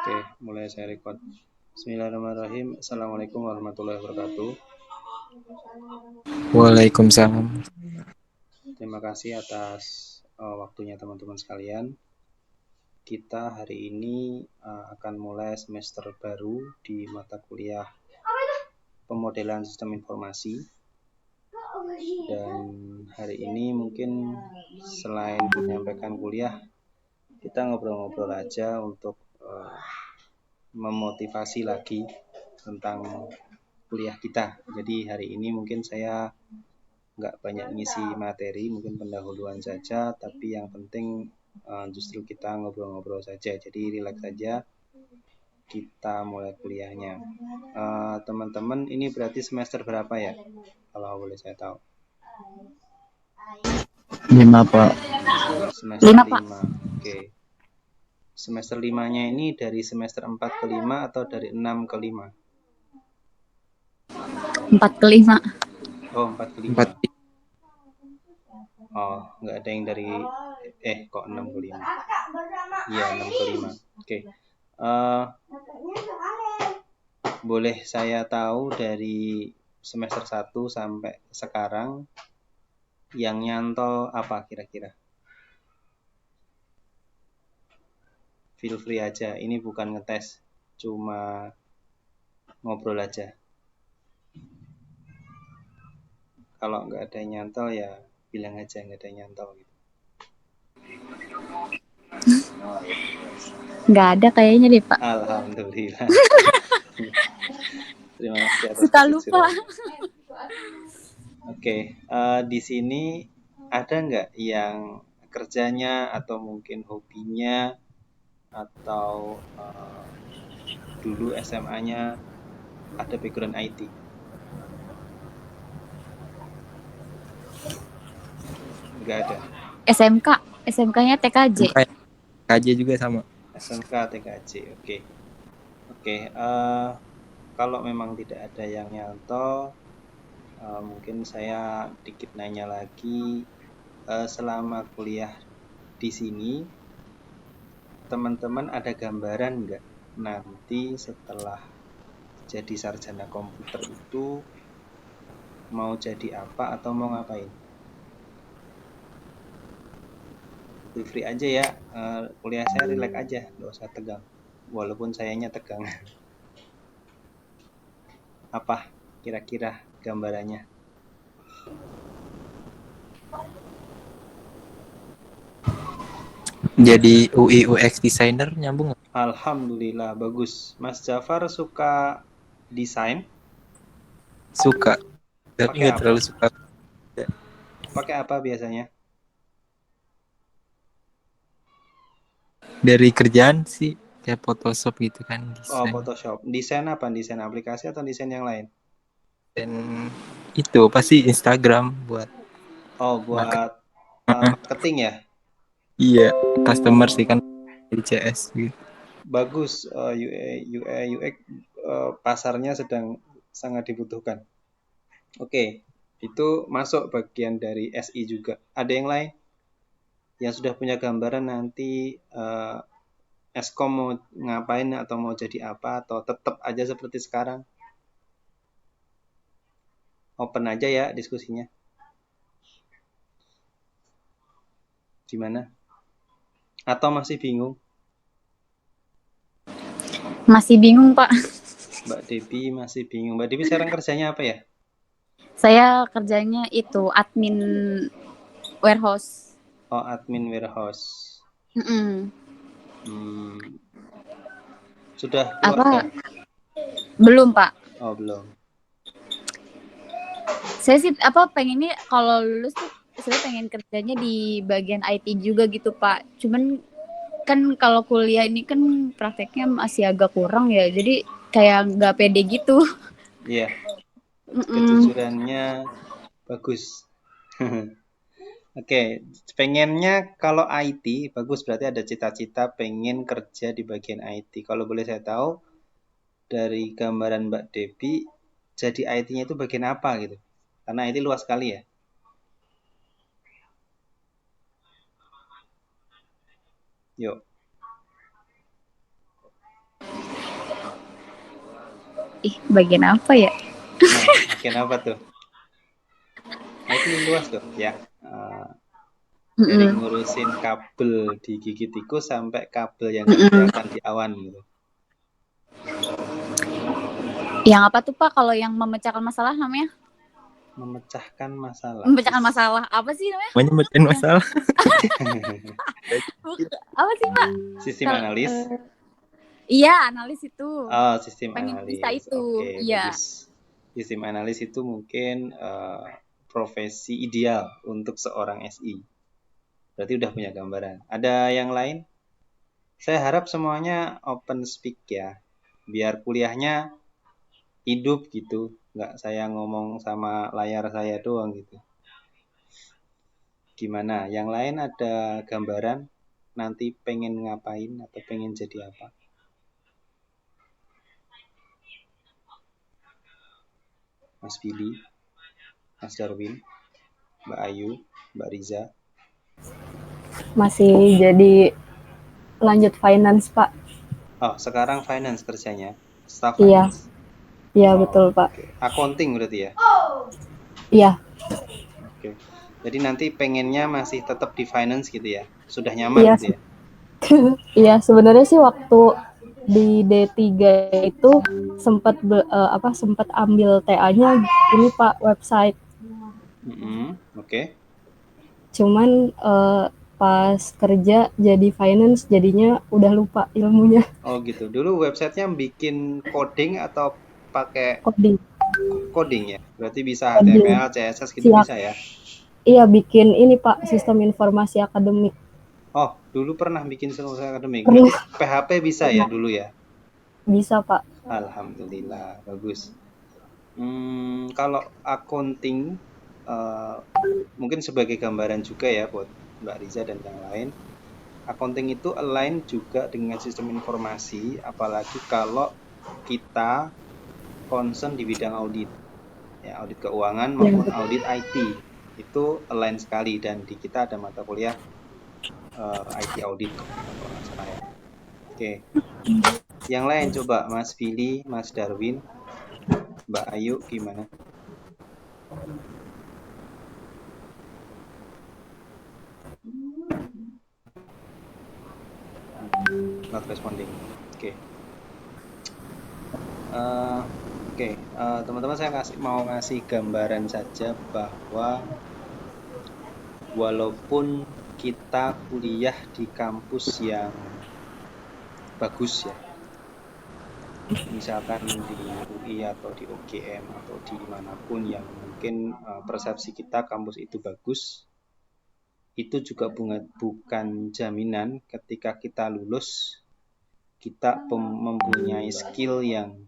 Oke, mulai saya record. Bismillahirrahmanirrahim. Assalamualaikum warahmatullahi wabarakatuh. Waalaikumsalam. Terima kasih atas waktunya teman-teman sekalian. Kita hari ini akan mulai semester baru di mata kuliah pemodelan sistem informasi. Dan hari ini mungkin selain menyampaikan kuliah, kita ngobrol-ngobrol aja untuk memotivasi lagi tentang kuliah kita. Jadi hari ini mungkin saya nggak banyak ngisi materi, mungkin pendahuluan saja, tapi yang penting justru kita ngobrol-ngobrol saja. Jadi relax saja, kita mulai kuliahnya. Teman-teman, ini berarti semester berapa ya? Kalau boleh saya tahu. 5 Pak. Semester 5 Pak. 5. Oke. Semester 5-nya ini dari semester 4 ke 5 atau dari 6 ke 5? 4 ke 5. Oh, 4 ke 5. 4. Oh, nggak ada yang dari kok 6 ke 5. Iya, 6 ke 5. Oke. Boleh saya tahu dari semester 1 sampai sekarang yang nyantol apa kira-kira? Feel free aja, ini bukan ngetes, cuma ngobrol aja. Kalau nggak ada yang nyantol ya bilang aja nggak ada yang nyantol gitu. Nggak ada kayaknya deh Pak. Alhamdulillah. Terima kasih atas Suka lupa. Oke, di sini ada nggak yang kerjanya atau mungkin hobinya atau dulu SMA-nya ada background IT? Nggak ada. SMK-nya TKJ. KJ juga sama. SMK TKJ, oke. Kalau memang tidak ada yang nyantol, mungkin saya dikit nanya lagi. Selama kuliah di sini, teman-teman ada gambaran nggak nanti setelah jadi sarjana komputer itu mau jadi apa atau mau ngapain? Feel free aja ya, kuliah saya relax aja, nggak usah tegang. Walaupun sayanya tegang. Apa kira-kira gambarannya? Jadi UI UX designer nyambung nggak? Alhamdulillah, bagus. Mas Jafar suka desain? Suka. Tapi Pakai nggak apa? terlalu suka. Pakai apa biasanya? Dari kerjaan sih kayak Photoshop gitu kan Oh, desain. Photoshop. Desain apa? Desain aplikasi atau desain yang lain? Dan itu pasti Instagram buat Oh, market. buat marketing ya? Iya, customer sih Oh, kan di CS gitu. bagus. UI, UX pasarnya sedang sangat dibutuhkan. Oke, itu masuk bagian dari SI juga. Ada yang lain yang sudah punya gambaran nanti Eskom mau ngapain atau mau jadi apa atau tetap aja seperti sekarang? Open aja ya diskusinya. Gimana? Atau masih bingung? Masih bingung Pak. Mbak Devi masih bingung. Mbak Devi sekarang kerjanya apa ya? Saya kerjanya itu admin warehouse. Oh, admin warehouse. Sudah keluarga? Apa? Belum Pak. Oh, belum. Saya sih pengennya kalau lulus tuh saya pengen kerjanya di bagian IT juga gitu Pak. Cuman kan kalau kuliah ini kan prakteknya masih agak kurang ya. Jadi kayak nggak pede gitu. Iya, kejujurannya bagus. Oke, pengennya kalau IT bagus, berarti ada cita-cita pengen kerja di bagian IT. Kalau boleh saya tahu dari gambaran Mbak Devi, jadi IT-nya itu bagian apa gitu? Karena IT luas sekali ya. Yuk. bagian apa ya? Nah, bagian apa tuh? Nah, itu luas tuh ya. Dari Mm-mm. ngurusin kabel di gigi tikus sampai kabel yang Mm-mm. digunakan di awan gitu. Yang apa tuh Pak kalau yang memecahkan masalah namanya? Memecahkan masalah. Memecahkan masalah. Apa sih namanya? Menyebutkan masalah. Apa sih Pak? Sistem analis. Iya, analis itu. Oh, sistem Pengen analis. bisa itu. Oke, Iya. bagus. Sistem analis itu mungkin profesi ideal untuk seorang SI. Berarti udah punya gambaran. Ada yang lain? Saya harap semuanya open speak ya. Biar kuliahnya hidup gitu. Nggak saya ngomong sama layar saya doang gitu. Gimana? Yang lain ada gambaran nanti pengen ngapain atau pengen jadi apa? Mas Billy, Mas Darwin, Mbak Ayu, Mbak Riza. Masih jadi lanjut finance, Pak. Oh, sekarang finance kerjanya. Staff Iya. finance. Iya, betul, Pak. Oke. Accounting berarti ya? Iya. Oke. Jadi nanti pengennya masih tetap di finance gitu ya? Sudah nyaman Iya. gitu ya? Iya, sebenarnya sih waktu di D3 itu sempat ambil TA-nya ini Pak, website. Oke. Cuman pas kerja jadi finance jadinya udah lupa ilmunya. Oh gitu. Dulu websitenya bikin coding atau pakai coding ya? Berarti bisa Coding. HTML, CSS gitu Siap. bisa ya? Iya, bikin ini Pak, sistem informasi akademik. Oh, dulu pernah bikin sistem akademik. Berarti PHP bisa ya dulu ya? Bisa Pak. Alhamdulillah, bagus. Kalau accounting mungkin sebagai gambaran juga ya buat Mbak Riza dan yang lain. Accounting itu align juga dengan sistem informasi, apalagi kalau kita concern di bidang audit. Ya, audit keuangan maupun audit IT. Itu align sekali dan di kita ada mata kuliah IT audit kalau nggak salah ya. Oke. Yang lain coba Mas Billy, Mas Darwin, Mbak Ayu gimana? Not responding. Oke. Teman-teman saya mau ngasih gambaran saja bahwa walaupun kita kuliah di kampus yang bagus ya, misalkan di UI atau di UGM atau di manapun yang mungkin persepsi kita kampus itu bagus, itu juga bukan jaminan ketika kita lulus kita mempunyai skill yang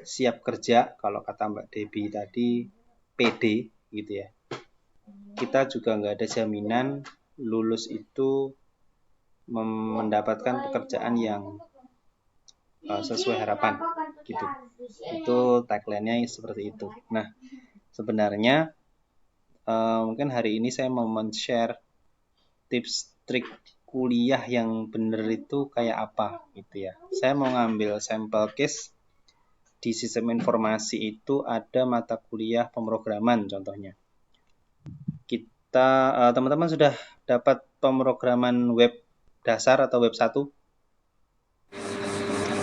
siap kerja. Kalau kata Mbak Debbie tadi PD gitu ya, kita juga nggak ada jaminan lulus itu mendapatkan pekerjaan yang sesuai harapan gitu. Itu tagline-nya seperti itu. Nah, sebenarnya mungkin hari ini saya mau men-share tips trik kuliah yang benar itu kayak apa gitu ya. Saya mau ngambil sampel case di sistem informasi itu ada mata kuliah pemrograman contohnya. Kita teman-teman sudah dapat pemrograman web dasar atau web 1?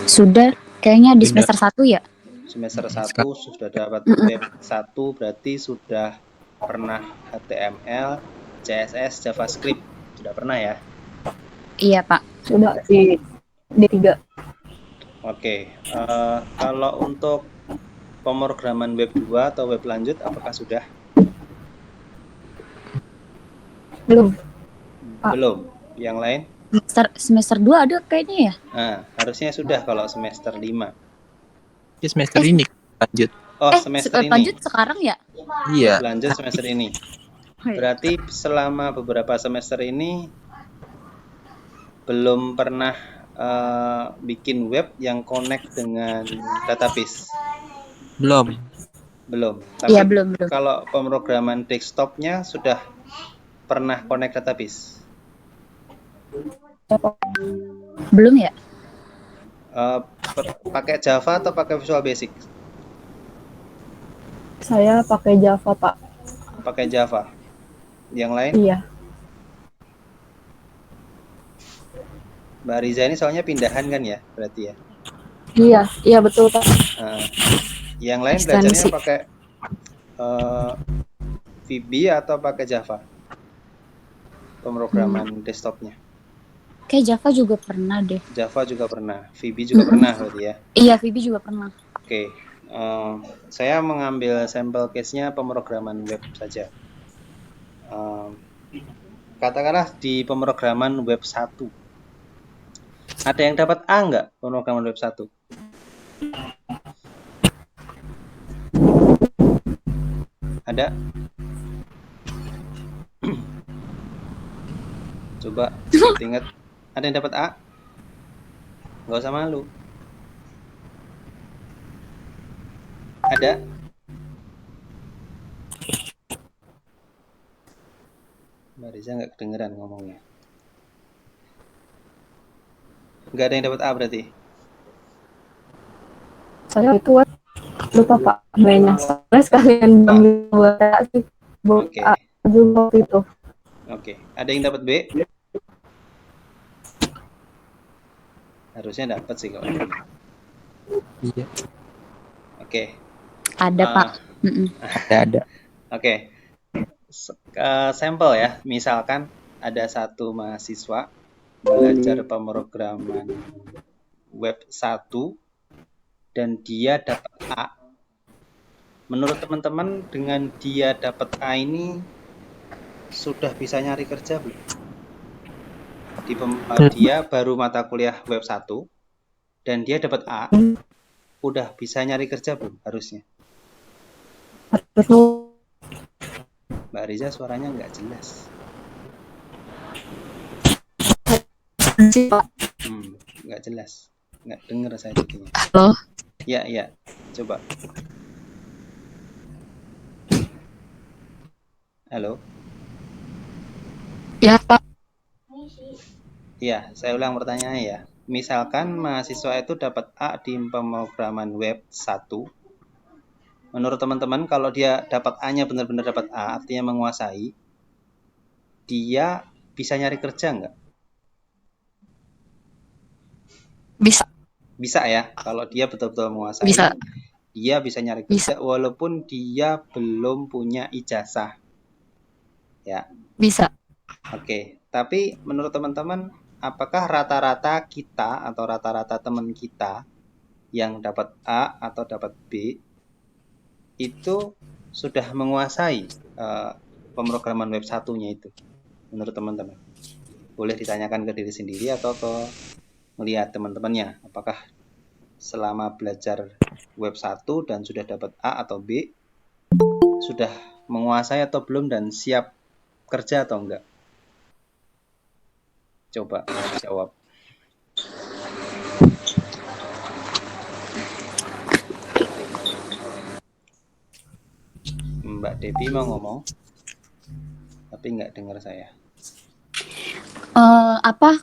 Sudah, kayaknya di semester 1 ya? Semester 1 sudah dapat web 1, berarti sudah pernah HTML, CSS, JavaScript. Sudah pernah ya? Iya, Pak. Sudah di D3. Oke. Kalau untuk pemrograman web 2 atau web lanjut, apakah sudah? Belum. Belum. Yang lain? Semester 2 ada kayaknya ya? Nah, harusnya sudah kalau semester 5. Ya, semester ini lanjut. Oh, semester ini. Lanjut sekarang ya? Iya. Lanjut semester ini. Berarti selama beberapa semester ini belum pernah bikin web yang connect dengan database. Belum. Tapi iya, belum. Kalau pemrograman desktopnya sudah pernah connect database? Belum ya? pakai Java atau pakai Visual Basic? Saya pakai Java, Pak. Pakai Java. Yang lain? Iya. Mbak Riza ini soalnya pindahan kan ya, berarti ya. Iya, iya betul, Pak. Yang lain Ekstensi. belajarnya pakai VB atau pakai Java? Pemrograman desktopnya. Kayak Java juga pernah deh. Java juga pernah, VB juga pernah berarti ya. Iya, VB juga pernah. Oke, saya mengambil sampel case-nya pemrograman web saja. Katakanlah di pemrograman web 1. Ada yang dapat A nggak pemrograman web 1? Ada? Coba ingat. Ada yang dapat A? Nggak usah malu. Ada? Mbak Riza nggak kedengeran ngomongnya. Nggak ada yang dapat A berarti? Saya itu lupa, Pak, mainnya. Soalnya sekalian buat sih. Oke. Juga itu. Oke. Ada yang dapat B? Harusnya dapat sih kalau ini. Iya. Oke. Ada, Pak. Ada. Oke. Sampel ya. Misalkan ada satu mahasiswa belajar pemrograman web 1 dan dia dapat A. Menurut teman-teman, dengan dia dapat A ini sudah bisa nyari kerja belum? Dia baru mata kuliah web 1 dan dia dapat A, udah bisa nyari kerja belum harusnya? Mbak Riza suaranya nggak jelas. Nggak jelas, nggak dengar saya jadinya. Halo. Ya, coba. Halo. Ya, Pak. Ya, saya ulang pertanyaannya ya. Misalkan mahasiswa itu dapat A di pemrograman web 1. Menurut teman-teman, kalau dia dapat A-nya benar-benar dapat A, artinya menguasai, dia bisa nyari kerja nggak? Bisa. Bisa ya, kalau dia betul-betul menguasai, Bisa. dia bisa nyari kerja walaupun dia belum punya ijazah. Ya. Bisa. Oke, tapi menurut teman-teman, apakah rata-rata kita atau rata-rata teman kita yang dapat A atau dapat B itu sudah menguasai pemrograman web 1-nya itu menurut teman-teman? Boleh ditanyakan ke diri sendiri atau ke melihat teman-temannya, apakah selama belajar web 1 dan sudah dapat A atau B sudah menguasai atau belum dan siap kerja atau enggak? Coba jawab. Mbak Devi mau ngomong, tapi nggak dengar saya.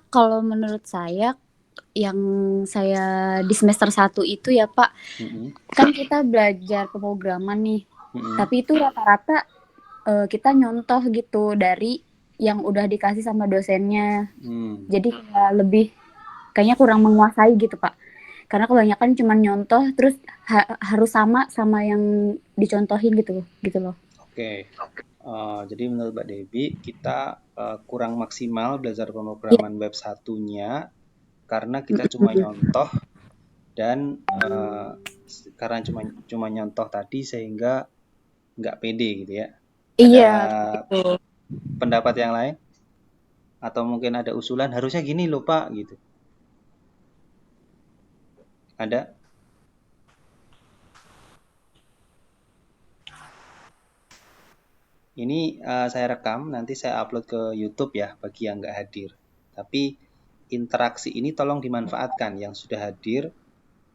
Kalau menurut saya, yang saya di semester 1 itu ya Pak, kan kita belajar pemrograman nih, tapi itu rata-rata kita nyontoh gitu dari yang udah dikasih sama dosennya. Jadi kayaknya kurang menguasai gitu Pak. Karena kebanyakan cuma nyontoh terus harus sama yang dicontohin gitu loh. Oke. Jadi menurut Mbak Devi, kita kurang maksimal belajar pemrograman web 1-nya karena kita cuma nyontoh dan karena cuma nyontoh tadi sehingga nggak pede gitu ya. Iya. Ada pendapat yang lain? Atau mungkin ada usulan harusnya gini loh Pak gitu. Ada? Ini saya rekam, nanti saya upload ke YouTube ya bagi yang nggak hadir. Tapi interaksi ini tolong dimanfaatkan. Yang sudah hadir,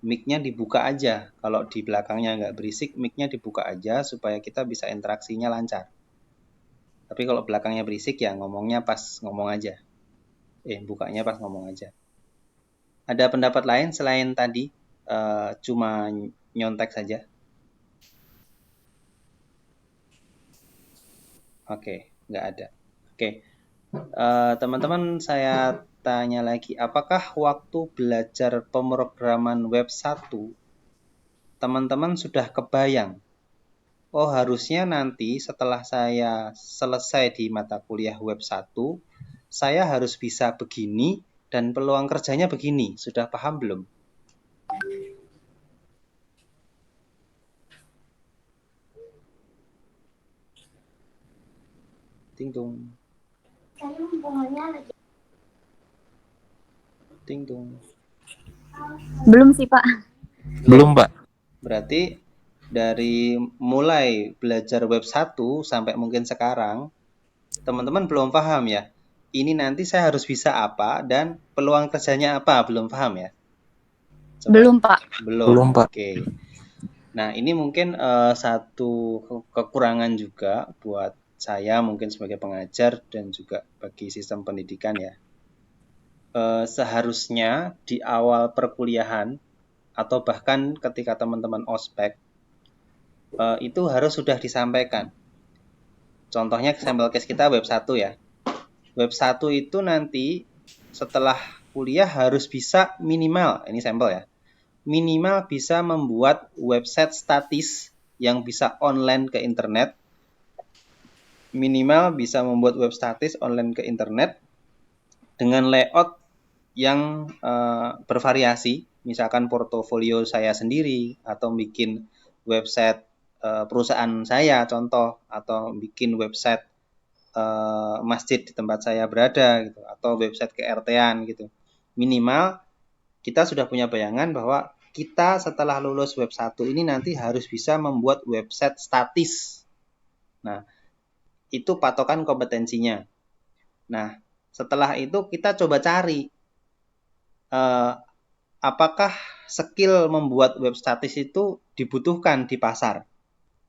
mic-nya dibuka aja. Kalau di belakangnya nggak berisik, mic-nya dibuka aja supaya kita bisa interaksinya lancar. Tapi kalau belakangnya berisik ya ngomongnya pas ngomong aja. Bukanya pas ngomong aja. Ada pendapat lain selain tadi? cuma nyontek saja? Oke, nggak ada. Oke, teman-teman saya tanya lagi, apakah waktu belajar pemrograman web 1 teman-teman sudah kebayang? Oh, harusnya nanti setelah saya selesai di mata kuliah web 1, saya harus bisa begini dan peluang kerjanya begini. Sudah paham belum? Ting tung. Ting tung. Belum sih, Pak. Belum, Pak. Berarti dari mulai belajar web 1 sampai mungkin sekarang, teman-teman belum paham ya. Ini nanti saya harus bisa apa dan peluang kerjanya apa, belum paham ya? Coba. Belum, Pak. Belum, Pak. Oke. Nah, ini mungkin satu kekurangan juga buat saya mungkin sebagai pengajar dan juga bagi sistem pendidikan ya. Seharusnya di awal perkuliahan atau bahkan ketika teman-teman ospek, itu harus sudah disampaikan. Contohnya sampel case kita web 1 ya. Web 1 itu nanti setelah kuliah harus bisa minimal, ini sampel ya, minimal bisa membuat website statis yang bisa online ke internet, minimal bisa membuat web statis online ke internet dengan layout yang bervariasi, misalkan portofolio saya sendiri atau bikin website perusahaan saya contoh, atau bikin website masjid di tempat saya berada gitu, atau website KRT-an gitu. Minimal kita sudah punya bayangan bahwa kita setelah lulus web 1 ini nanti harus bisa membuat website statis. Nah, itu patokan kompetensinya. Nah, setelah itu kita coba cari apakah skill membuat web statis itu dibutuhkan di pasar,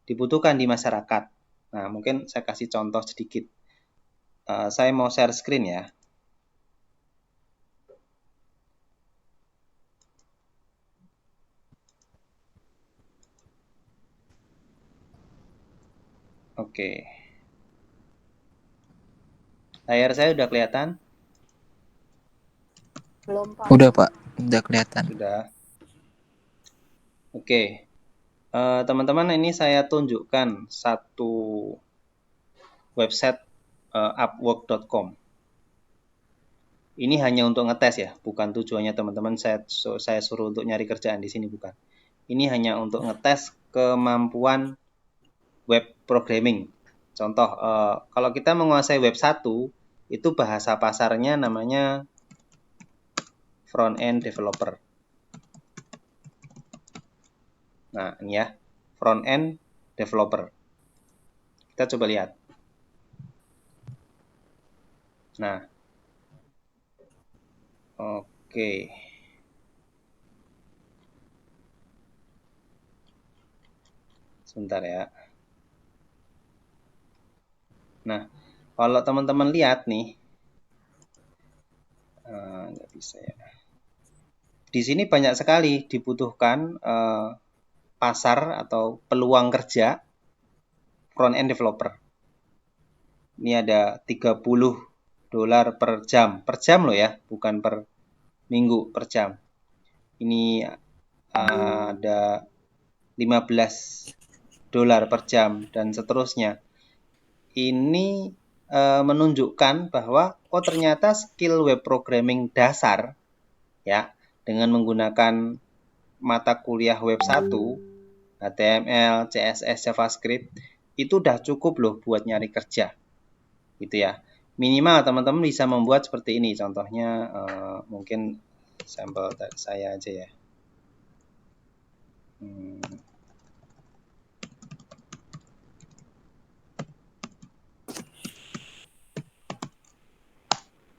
dibutuhkan di masyarakat. Nah, mungkin saya kasih contoh sedikit. Saya mau share screen ya. Oke. Layar saya udah kelihatan? Belum, Pak. Udah, Pak. Udah kelihatan. Sudah. Oke. Teman-teman, ini saya tunjukkan satu website upwork.com. Ini hanya untuk ngetes ya, bukan tujuannya teman-teman saya suruh untuk nyari kerjaan di sini, bukan. Ini hanya untuk ngetes kemampuan web programming. Contoh, kalau kita menguasai web 1, itu bahasa pasarnya namanya front end developer. Nah, ini ya, front end developer. Kita coba lihat. Nah, oke. Sebentar ya. Nah, kalau teman-teman lihat nih, nggak bisa ya. Di sini banyak sekali dibutuhkan pasar atau peluang kerja front end developer. Ini ada $30 per jam loh ya, bukan per minggu, per jam. Ini ada $15 per jam dan seterusnya. Ini menunjukkan bahwa ternyata skill web programming dasar ya, dengan menggunakan mata kuliah web 1, HTML, CSS, JavaScript, itu udah cukup loh buat nyari kerja. Gitu ya. Minimal teman-teman bisa membuat seperti ini. Contohnya mungkin sampel saya aja ya.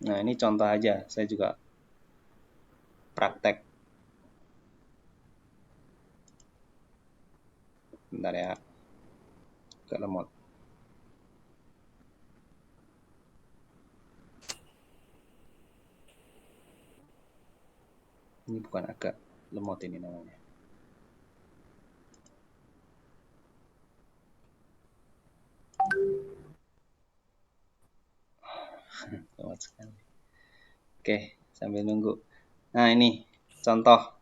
Nah, ini contoh aja. Saya juga praktek. Bentar ya. Agak lemot. Ini bukan agak. lemot ini namanya. Lemot sekali. Oke, sambil nunggu. Nah, ini contoh.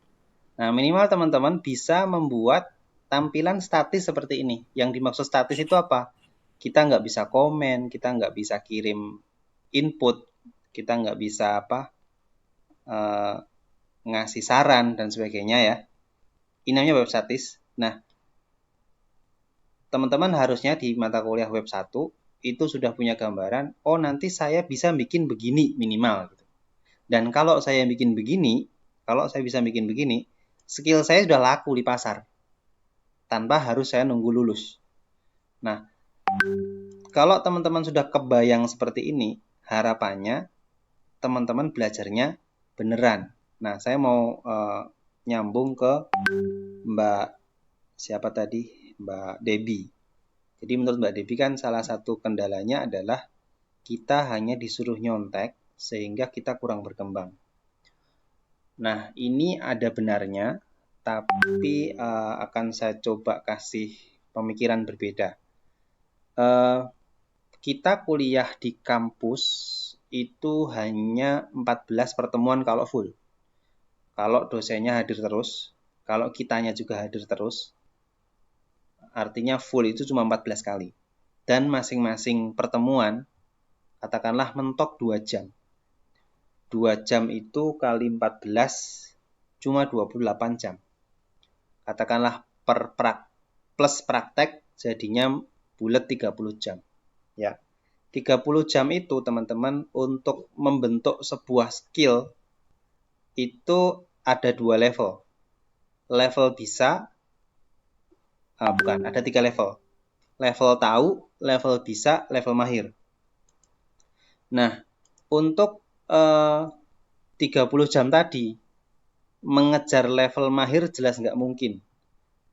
Nah, minimal teman-teman bisa membuat tampilan statis seperti ini. Yang dimaksud statis itu apa? Kita nggak bisa komen, kita nggak bisa kirim input, kita nggak bisa ngasih saran dan sebagainya ya. Ini namanya web statis. Nah, teman-teman harusnya di mata kuliah web 1 itu sudah punya gambaran, oh nanti saya bisa bikin begini minimal. Dan kalau saya bikin begini, kalau saya bisa bikin begini, skill saya sudah laku di pasar. Tanpa harus saya nunggu lulus. Nah, kalau teman-teman sudah kebayang seperti ini, harapannya teman-teman belajarnya beneran. Nah, saya mau nyambung ke Mbak siapa tadi? Mbak Debbie. Jadi menurut Mbak Debbie kan salah satu kendalanya adalah kita hanya disuruh nyontek sehingga kita kurang berkembang. Nah, ini ada benarnya, tapi akan saya coba kasih pemikiran berbeda. Kita kuliah di kampus itu hanya 14 pertemuan kalau full. Kalau dosennya hadir terus, kalau kitanya juga hadir terus, artinya full itu cuma 14 kali. Dan masing-masing pertemuan, katakanlah mentok 2 jam. 2 jam itu kali 14, cuma 28 jam. Katakanlah plus praktek, jadinya bulat 30 jam. Ya, 30 jam itu teman-teman untuk membentuk sebuah skill, itu ada 2 level. Level bisa, ada 3 level. Level tahu, level bisa, level mahir. Nah, untuk 30 jam tadi, mengejar level mahir jelas nggak mungkin.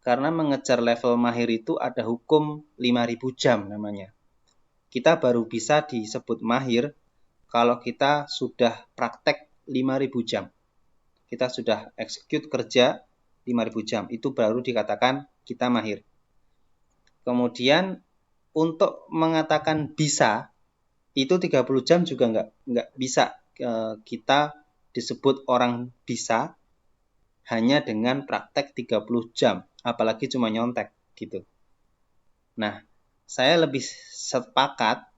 Karena mengejar level mahir itu ada hukum 5.000 jam namanya. Kita baru bisa disebut mahir kalau kita sudah praktek 5.000 jam. Kita sudah execute kerja 5.000 jam. Itu baru dikatakan kita mahir. Kemudian untuk mengatakan bisa, itu 30 jam juga nggak bisa kita disebut orang bisa hanya dengan praktek 30 jam, apalagi cuma nyontek gitu. Nah, saya lebih sepakat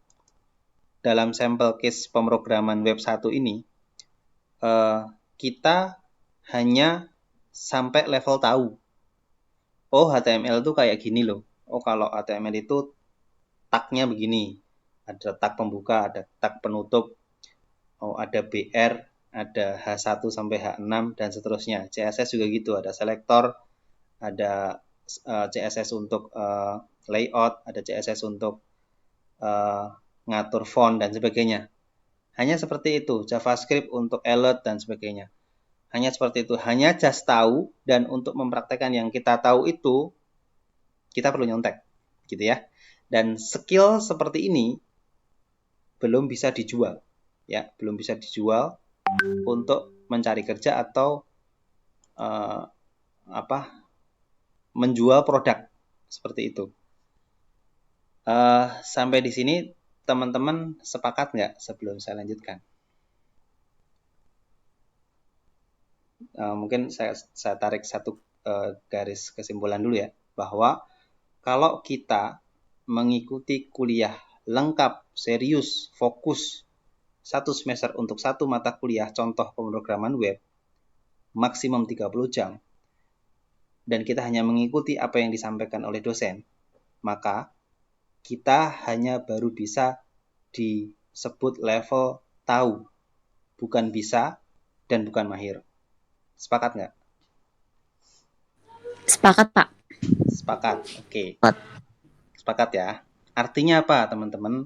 dalam sampel case pemrograman web 1 ini, kita hanya sampai level tahu. Oh, HTML itu kayak gini loh. Oh, kalau HTML itu tagnya begini. Ada tag pembuka, ada tag penutup. Oh, ada BR, ada H1 sampai H6 dan seterusnya. CSS juga gitu, ada selektor, ada CSS untuk layout, ada CSS untuk ngatur font dan sebagainya. Hanya seperti itu, JavaScript untuk alert dan sebagainya. Hanya seperti itu, hanya just tahu, dan untuk mempraktekkan yang kita tahu itu, kita perlu nyontek, gitu ya. Dan skill seperti ini belum bisa dijual, ya, belum bisa dijual untuk mencari kerja atau menjual produk seperti itu. Sampai di sini teman-teman sepakat nggak sebelum saya lanjutkan? Mungkin saya tarik satu garis kesimpulan dulu ya, bahwa kalau kita mengikuti kuliah lengkap, serius, fokus 1 semester untuk 1 mata kuliah contoh pemrograman web, maksimum 30 jam, dan kita hanya mengikuti apa yang disampaikan oleh dosen, maka kita hanya baru bisa disebut level tahu, bukan bisa dan bukan mahir. Sepakat nggak? Sepakat, Pak. Sepakat, oke. Sepakat ya. Artinya apa, teman-teman?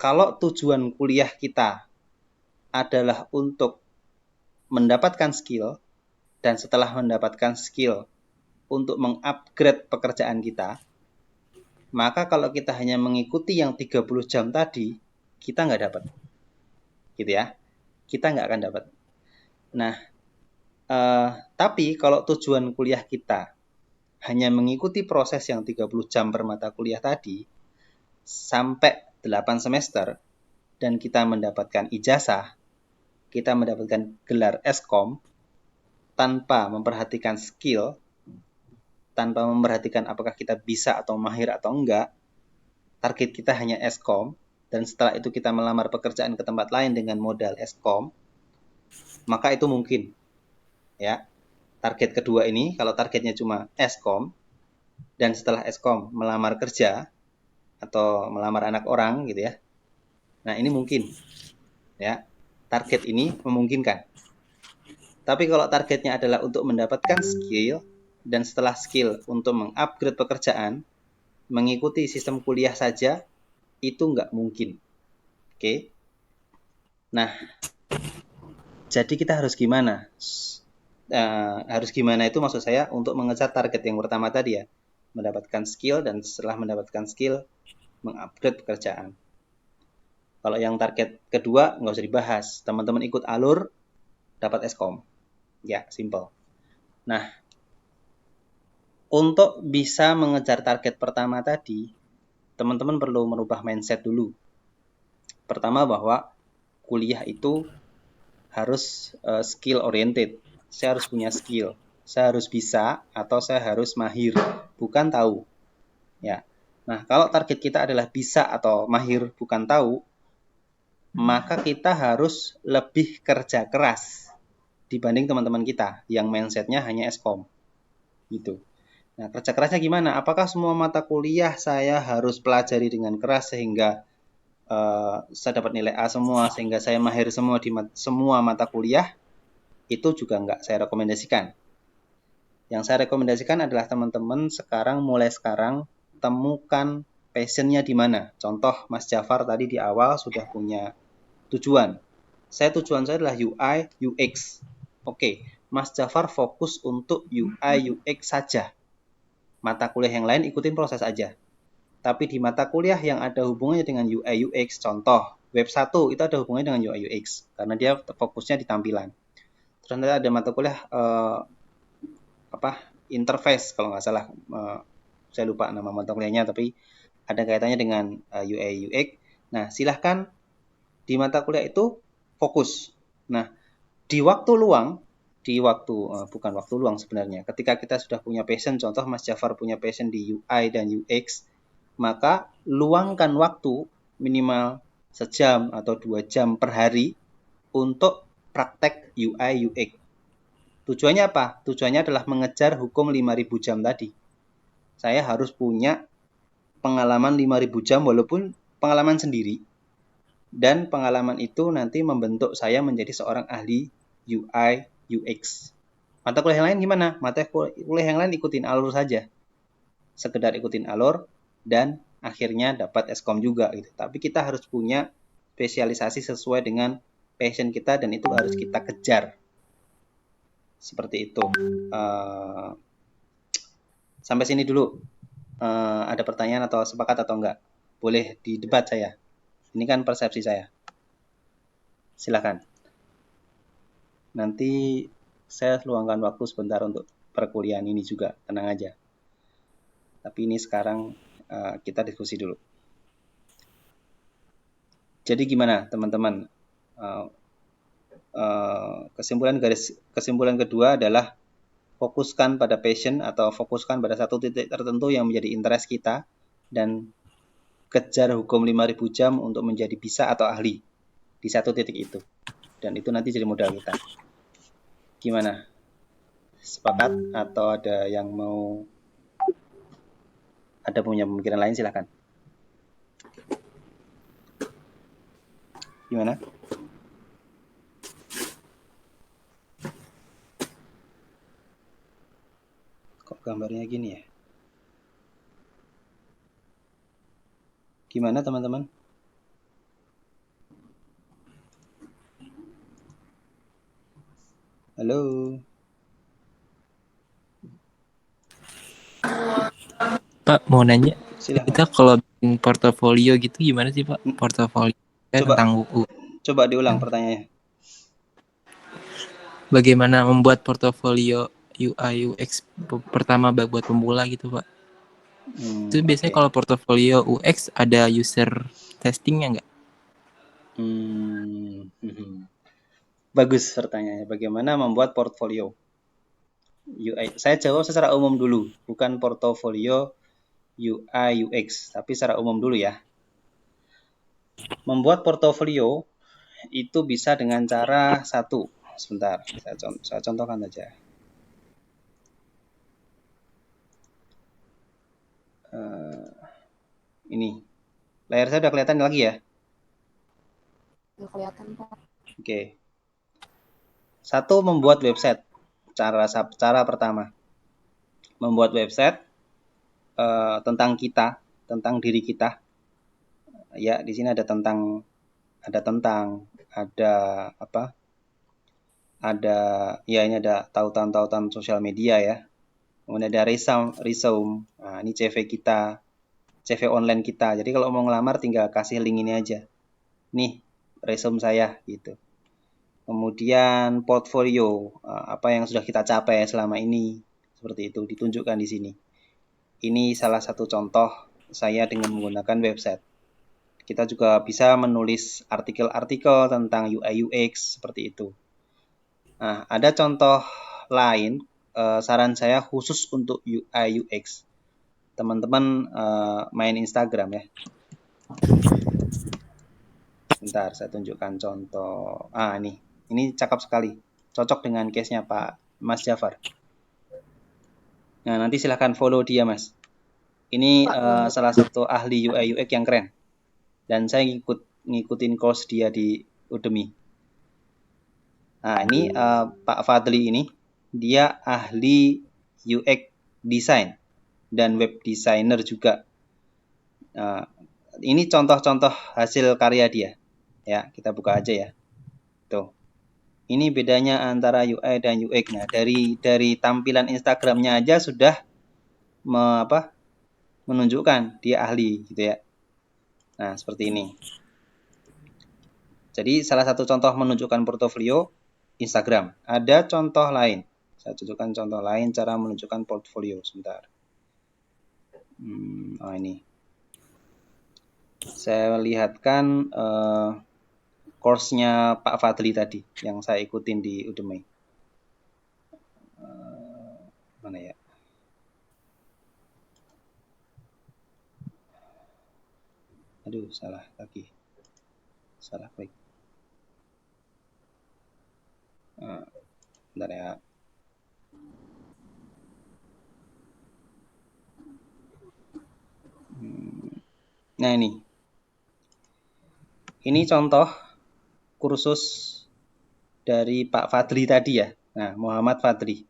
Kalau tujuan kuliah kita adalah untuk mendapatkan skill, dan setelah mendapatkan skill untuk mengupgrade pekerjaan kita, maka kalau kita hanya mengikuti yang 30 jam tadi, kita nggak dapat. Gitu ya. Kita nggak akan dapat. Nah, Tapi kalau tujuan kuliah kita hanya mengikuti proses yang 30 jam per mata kuliah tadi sampai 8 semester dan kita mendapatkan ijazah, kita mendapatkan gelar Eskom tanpa memperhatikan skill, tanpa memperhatikan apakah kita bisa atau mahir atau enggak, target kita hanya Eskom, dan setelah itu kita melamar pekerjaan ke tempat lain dengan modal Eskom, maka itu mungkin. Ya, target kedua ini, kalau targetnya cuma Eskom, dan setelah Eskom melamar kerja, atau melamar anak orang gitu ya, nah ini mungkin. Ya, target ini memungkinkan. Tapi kalau targetnya adalah untuk mendapatkan skill, dan setelah skill untuk mengupgrade pekerjaan, mengikuti sistem kuliah saja, itu nggak mungkin. Oke. Nah, jadi kita harus gimana? Harus gimana itu maksud saya untuk mengejar target yang pertama tadi ya. Mendapatkan skill dan setelah mendapatkan skill, mengupgrade pekerjaan. Kalau yang target kedua, nggak usah dibahas. Teman-teman ikut alur, dapat Eskom. Ya, simple. Nah, untuk bisa mengejar target pertama tadi, teman-teman perlu merubah mindset dulu. Pertama bahwa kuliah itu harus skill oriented. Saya harus punya skill. Saya harus bisa atau saya harus mahir, bukan tahu. Ya. Nah, kalau target kita adalah bisa atau mahir, bukan tahu, maka kita harus lebih kerja keras dibanding teman-teman kita yang mindsetnya hanya Eskom. Gitu. Nah, kerja kerasnya gimana? Apakah semua mata kuliah saya harus pelajari dengan keras sehingga saya dapat nilai A semua, sehingga saya mahir semua di semua mata kuliah? Itu juga nggak saya rekomendasikan. Yang saya rekomendasikan adalah teman-teman mulai sekarang, temukan passionnya di mana. Contoh, Mas Jafar tadi di awal sudah punya tujuan. Tujuan saya adalah UI, UX. Oke, Mas Jafar fokus untuk UI, UX saja. Mata kuliah yang lain ikutin proses aja. Tapi di mata kuliah yang ada hubungannya dengan UI, UX, contoh, Web 1 itu ada hubungannya dengan UI, UX. Karena dia fokusnya di tampilan. Terus nanti ada mata kuliah interface kalau nggak salah, saya lupa nama mata kuliahnya, tapi ada kaitannya dengan UI UX. Nah, silahkan di mata kuliah itu fokus. Nah, bukan waktu luang sebenarnya, ketika kita sudah punya passion, contoh Mas Jafar punya passion di UI dan UX, maka luangkan waktu minimal 1 jam atau 2 jam per hari untuk praktek UI UX. Tujuannya apa? Tujuannya adalah mengejar hukum 5.000 jam tadi. Saya harus punya pengalaman 5.000 jam walaupun pengalaman sendiri. Dan pengalaman itu nanti membentuk saya menjadi seorang ahli UI UX. Mata kuliah yang lain gimana? Mata kuliah yang lain ikutin alur saja. Sekedar ikutin alur dan akhirnya dapat Eskom juga gitu. Tapi kita harus punya spesialisasi sesuai dengan passion kita dan itu harus kita kejar. Seperti itu. Sampai sini dulu. Ada pertanyaan atau sepakat atau enggak? Boleh didebat saya. Ini kan persepsi saya. Silakan. Nanti saya luangkan waktu sebentar untuk perkuliahan ini juga. Tenang aja. Tapi ini sekarang kita diskusi dulu. Jadi gimana teman-teman? Kesimpulan kedua adalah fokuskan pada passion atau fokuskan pada satu titik tertentu yang menjadi interest kita dan kejar hukum 5.000 jam untuk menjadi bisa atau ahli di satu titik itu. Dan itu nanti jadi modal kita. Gimana? Sepakat atau ada yang mau punya pemikiran lain, silakan. Gimana? Kok gambarnya gini ya? Gimana teman-teman? Halo? Pak, mau nanya, Silakan. kita kalau bikin portofolio gitu gimana sih Pak? Portofolio tentang buku. Coba diulang pertanyaannya. bagaimana membuat portofolio UI UX pertama buat pemula gitu Pak. Itu biasanya Oke. kalau portofolio UX ada user testingnya nggak? Bagus pertanyaannya. Bagaimana membuat portfolio UI? Saya jawab secara umum dulu, bukan portofolio UI UX, tapi secara umum dulu ya. Membuat portofolio itu bisa dengan cara satu. Sebentar, saya contohkan saja. Ini layar saya udah kelihatan lagi ya? Nggak kelihatan Pak. Oke. Satu, membuat website. Cara pertama, membuat website tentang kita, tentang diri kita. Ya, di sini ada apa? Ada ya, ini ada tautan sosial media ya. Kemudian ada resume. Nah, ini CV kita, CV online kita. Jadi kalau mau ngelamar tinggal kasih link ini aja. Nih, resume saya gitu. Kemudian portfolio, apa yang sudah kita capai selama ini, seperti itu ditunjukkan di sini. Ini salah satu contoh saya dengan menggunakan website. Kita juga bisa menulis artikel-artikel tentang UI UX seperti itu. Nah, ada contoh lain, saran saya khusus untuk UI UX. Teman-teman main Instagram ya. Bentar, saya tunjukkan contoh. Ini cakep sekali. Cocok dengan case-nya Pak Mas Jafar. Nah, nanti silahkan follow dia, Mas. Ini salah satu ahli UI UX yang keren. Dan saya ngikutin course dia di Udemy. Nah, ini Pak Fadli ini, dia ahli UX design dan web designer juga. Nah, ini contoh-contoh hasil karya dia. Ya, kita buka aja ya. Tuh. Ini bedanya antara UI dan UX. Nah, dari tampilan Instagramnya aja sudah menunjukkan dia ahli gitu ya. Nah, seperti ini. Jadi salah satu contoh menunjukkan portofolio Instagram. Ada contoh lain. Saya tunjukkan contoh lain cara menunjukkan portfolio. Sebentar. Ini. Saya lihatkan course-nya Pak Fadli tadi yang saya ikutin di Udemy. Mana ya? Aduh, salah lagi. Salah klik. Bentar ya. Nah, ini contoh kursus dari Pak Fadli tadi ya. Nah, Muhammad Fadli.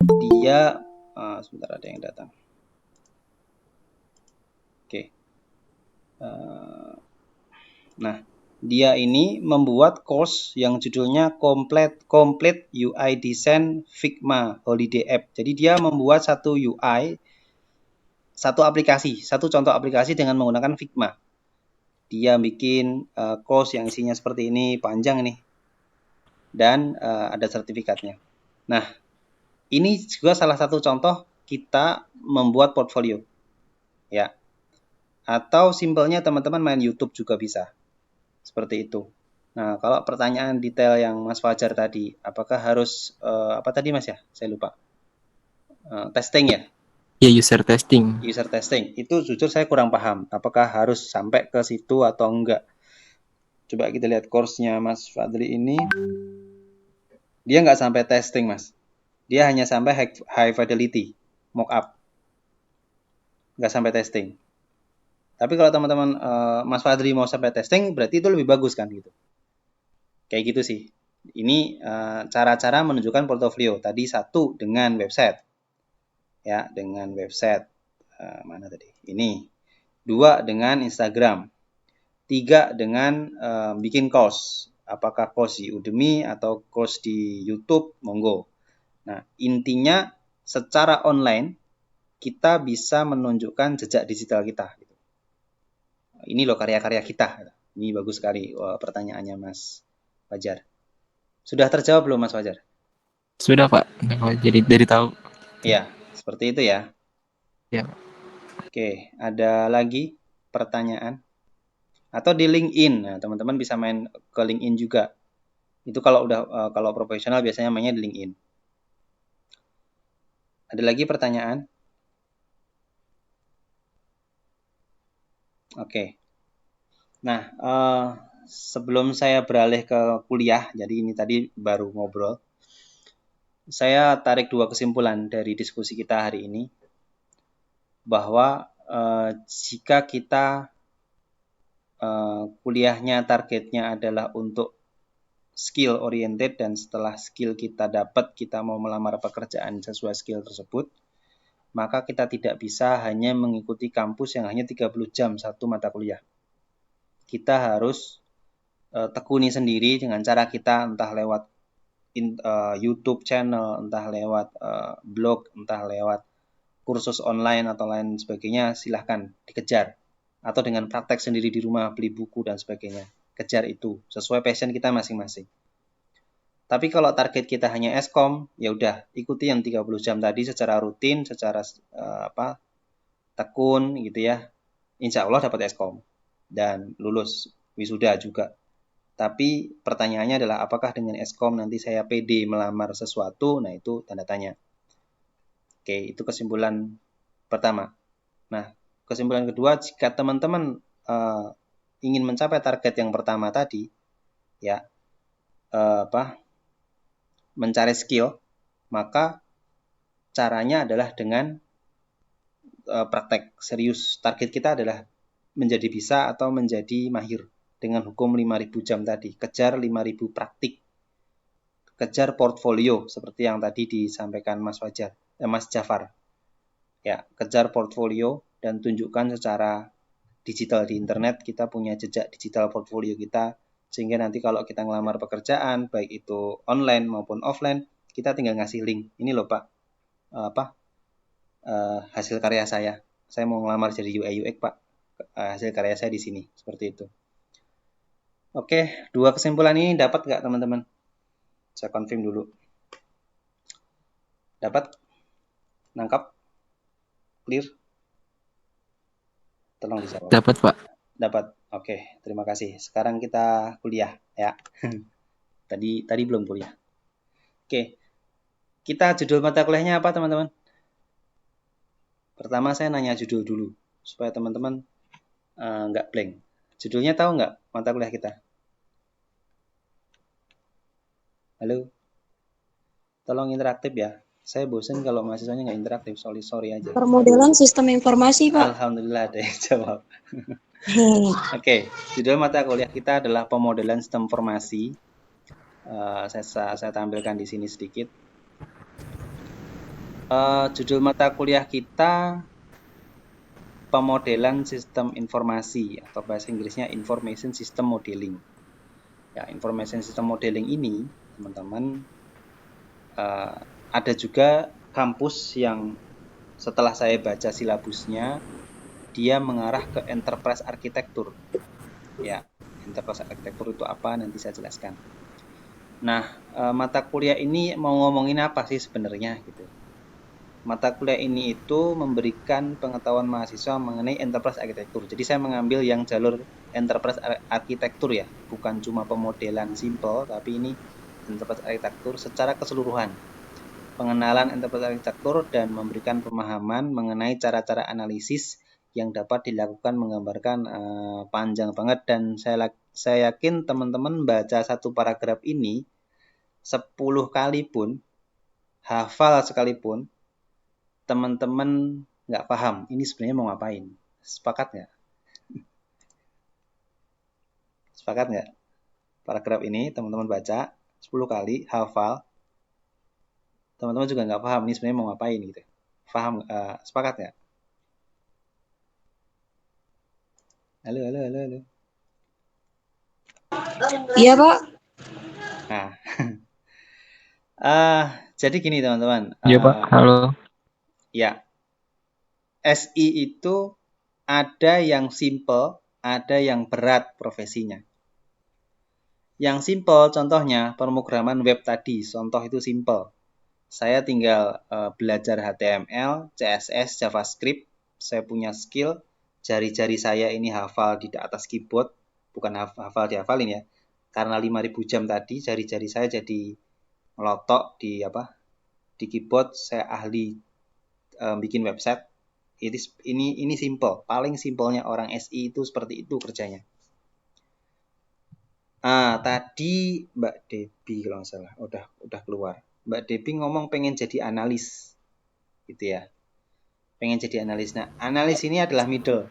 Dia sebentar, ada yang datang. Oke. Nah, dia ini membuat course yang judulnya Complete UI Design Figma Holiday App. Jadi dia membuat satu UI, satu contoh aplikasi dengan menggunakan Figma. Dia bikin course yang isinya seperti ini, panjang nih. Dan ada sertifikatnya. Nah, ini juga salah satu contoh kita membuat portfolio. Ya. Atau simpelnya teman-teman main YouTube juga bisa. Seperti itu. Nah, kalau pertanyaan detail yang Mas Fajar tadi, apakah harus apa tadi Mas ya? Saya lupa. Testing ya? Ya, user testing. User testing. Itu jujur saya kurang paham. Apakah harus sampai ke situ atau enggak? Coba kita lihat course-nya Mas Fadli ini. Dia nggak sampai testing, Mas. Dia hanya sampai high fidelity, mockup. Nggak sampai testing. Tapi kalau teman-teman Mas Fadli mau sampai testing, berarti itu lebih bagus kan gitu. Kayak gitu sih. Ini cara-cara menunjukkan portofolio. Tadi satu dengan website. Ya, dengan website. Mana tadi? Ini. Dua dengan Instagram. Tiga dengan bikin course. Apakah course di Udemy atau course di YouTube, monggo. Nah, intinya secara online kita bisa menunjukkan jejak digital kita. Ini loh karya-karya kita. Ini bagus sekali pertanyaannya Mas Fajar. Sudah terjawab belum Mas Fajar? Sudah Pak. Oh, jadi dari tahu. Ya, seperti itu ya. Ya. Oke, ada lagi pertanyaan? Atau di LinkedIn. Nah, teman-teman bisa main ke LinkedIn juga. Itu kalau udah kalau profesional biasanya mainnya di LinkedIn. Ada lagi pertanyaan? Oke. Nah, sebelum saya beralih ke kuliah, jadi ini tadi baru ngobrol. Saya tarik dua kesimpulan dari diskusi kita hari ini, bahwa jika kita kuliahnya targetnya adalah untuk skill oriented dan setelah skill kita dapat kita mau melamar pekerjaan sesuai skill tersebut, maka kita tidak bisa hanya mengikuti kampus yang hanya 30 jam satu mata kuliah. Kita harus tekuni sendiri dengan cara kita entah lewat YouTube channel, entah lewat blog, entah lewat kursus online atau lain sebagainya, silahkan dikejar. Atau dengan praktek sendiri di rumah, beli buku dan sebagainya. Kejar itu, sesuai passion kita masing-masing. Tapi kalau target kita hanya Eskom, ya udah ikuti yang 30 jam tadi secara rutin, secara tekun gitu ya. Insya Allah dapat Eskom dan lulus wisuda juga. Tapi pertanyaannya adalah apakah dengan Eskom nanti saya pede melamar sesuatu? Nah, itu tanda tanya. Oke, itu kesimpulan pertama. Nah, kesimpulan kedua, jika teman-teman ingin mencapai target yang pertama tadi, ya mencari skill, maka caranya adalah dengan praktek serius. Target kita adalah menjadi bisa atau menjadi mahir dengan hukum 5.000 jam tadi. Kejar 5.000 praktik. Kejar portfolio seperti yang tadi disampaikan Mas Jafar. Ya, kejar portfolio dan tunjukkan secara digital di internet kita punya jejak digital portfolio kita, sehingga nanti kalau kita ngelamar pekerjaan baik itu online maupun offline, kita tinggal ngasih link. Ini loh Pak, hasil karya saya mau ngelamar jadi UI UX Pak, hasil karya saya di sini, seperti itu. Oke, dua kesimpulan ini dapat nggak teman-teman? Saya confirm dulu. Dapat? Nangkap? Clear? Tolong dijawab. Dapat Pak. Dapat. Oke, terima kasih. Sekarang kita kuliah ya. tadi belum kuliah. Oke. Kita judul mata kuliahnya apa teman-teman? Pertama saya nanya judul dulu supaya teman-teman nggak blank. Judulnya tahu nggak mata kuliah kita? Halo? Tolong interaktif ya. Saya bosan kalau mahasiswanya nggak interaktif. Sorry aja. Permodelan sistem informasi, Pak. Alhamdulillah ada yang jawab. Oke, judul mata kuliah kita adalah pemodelan sistem informasi. Saya tampilkan di sini sedikit. Judul mata kuliah kita pemodelan sistem informasi atau bahasa Inggrisnya Information System Modeling. Ya, Information System Modeling ini, teman-teman, ada juga kampus yang setelah saya baca silabusnya, dia mengarah ke Enterprise Architecture. Ya, Enterprise Architecture itu apa? Nanti saya jelaskan. Nah, mata kuliah ini mau ngomongin apa sih sebenarnya gitu. Mata kuliah ini itu memberikan pengetahuan mahasiswa mengenai Enterprise Architecture. Jadi saya mengambil yang jalur Enterprise Architecture ya, bukan cuma pemodelan simple, tapi ini Enterprise Architecture secara keseluruhan. Pengenalan Enterprise Architecture dan memberikan pemahaman mengenai cara-cara analisis yang dapat dilakukan, menggambarkan panjang banget, dan saya yakin teman-teman baca satu paragraf ini 10 kali pun, hafal sekalipun, teman-teman nggak paham ini sebenarnya mau ngapain. Sepakat nggak? Sepakat nggak? Paragraf ini teman-teman baca 10 kali, hafal, teman-teman juga nggak paham ini sebenarnya mau ngapain gitu. Paham? Sepakat nggak? Halo. Iya, Pak. Nah, jadi gini teman-teman. Iya Pak. Halo. Ya, SI itu ada yang simple, ada yang berat profesinya. Yang simple contohnya pemrograman web tadi, contoh itu simple. Saya tinggal belajar HTML, CSS, JavaScript. Saya punya skill. Jari-jari saya ini hafal di atas keyboard. Bukan hafal dihafalin ya. Karena 5.000 jam tadi, jari-jari saya jadi melotok di keyboard. Saya ahli bikin website. Ini simple. Paling simpelnya orang SI itu seperti itu kerjanya. Tadi Mbak Debbie kalau nggak salah udah keluar. Mbak Debbie ngomong pengen jadi analis, gitu ya. Pengen jadi analis. Nah, analis ini adalah middle.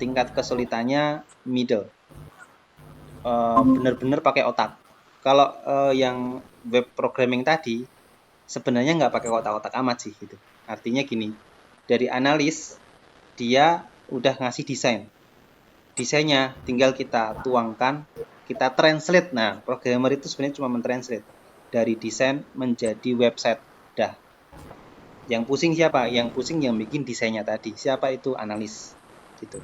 Tingkat kesulitannya middle. Bener-bener pakai otak. Kalau yang web programming tadi sebenarnya nggak pakai otak-otak amat sih, gitu. Artinya gini, dari analis dia udah ngasih desain. Desainnya tinggal kita tuangkan, kita translate. Nah, programmer itu sebenarnya cuma mentranslate dari desain menjadi website. Dah. Yang pusing siapa? Yang pusing yang bikin desainnya tadi. Siapa itu? Analis. Gitu.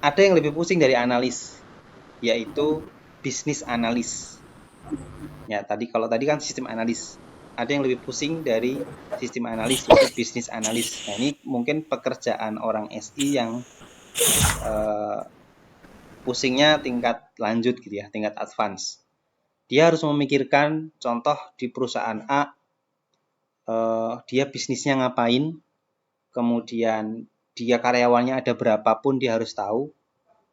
Ada yang lebih pusing dari analis, yaitu bisnis analis. Ya, kalau tadi kan sistem analis. Ada yang lebih pusing dari sistem analis, yaitu bisnis analis. Nah, ini mungkin pekerjaan orang SI yang pusingnya tingkat lanjut gitu ya, tingkat advance. Dia harus memikirkan contoh di perusahaan A, dia bisnisnya ngapain, kemudian dia karyawannya ada berapapun dia harus tahu,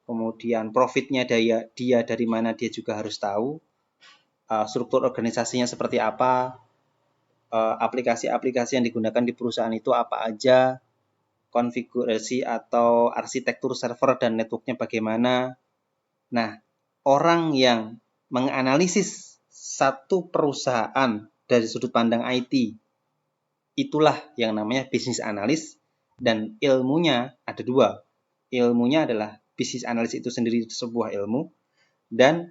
kemudian profitnya dia dari mana dia juga harus tahu, struktur organisasinya seperti apa, aplikasi-aplikasi yang digunakan di perusahaan itu apa aja, konfigurasi atau arsitektur server dan networknya bagaimana. Nah, orang yang menganalisis satu perusahaan dari sudut pandang IT, itulah yang namanya bisnis analis, dan ilmunya ada dua. Ilmunya adalah bisnis analis itu sendiri sebuah ilmu, dan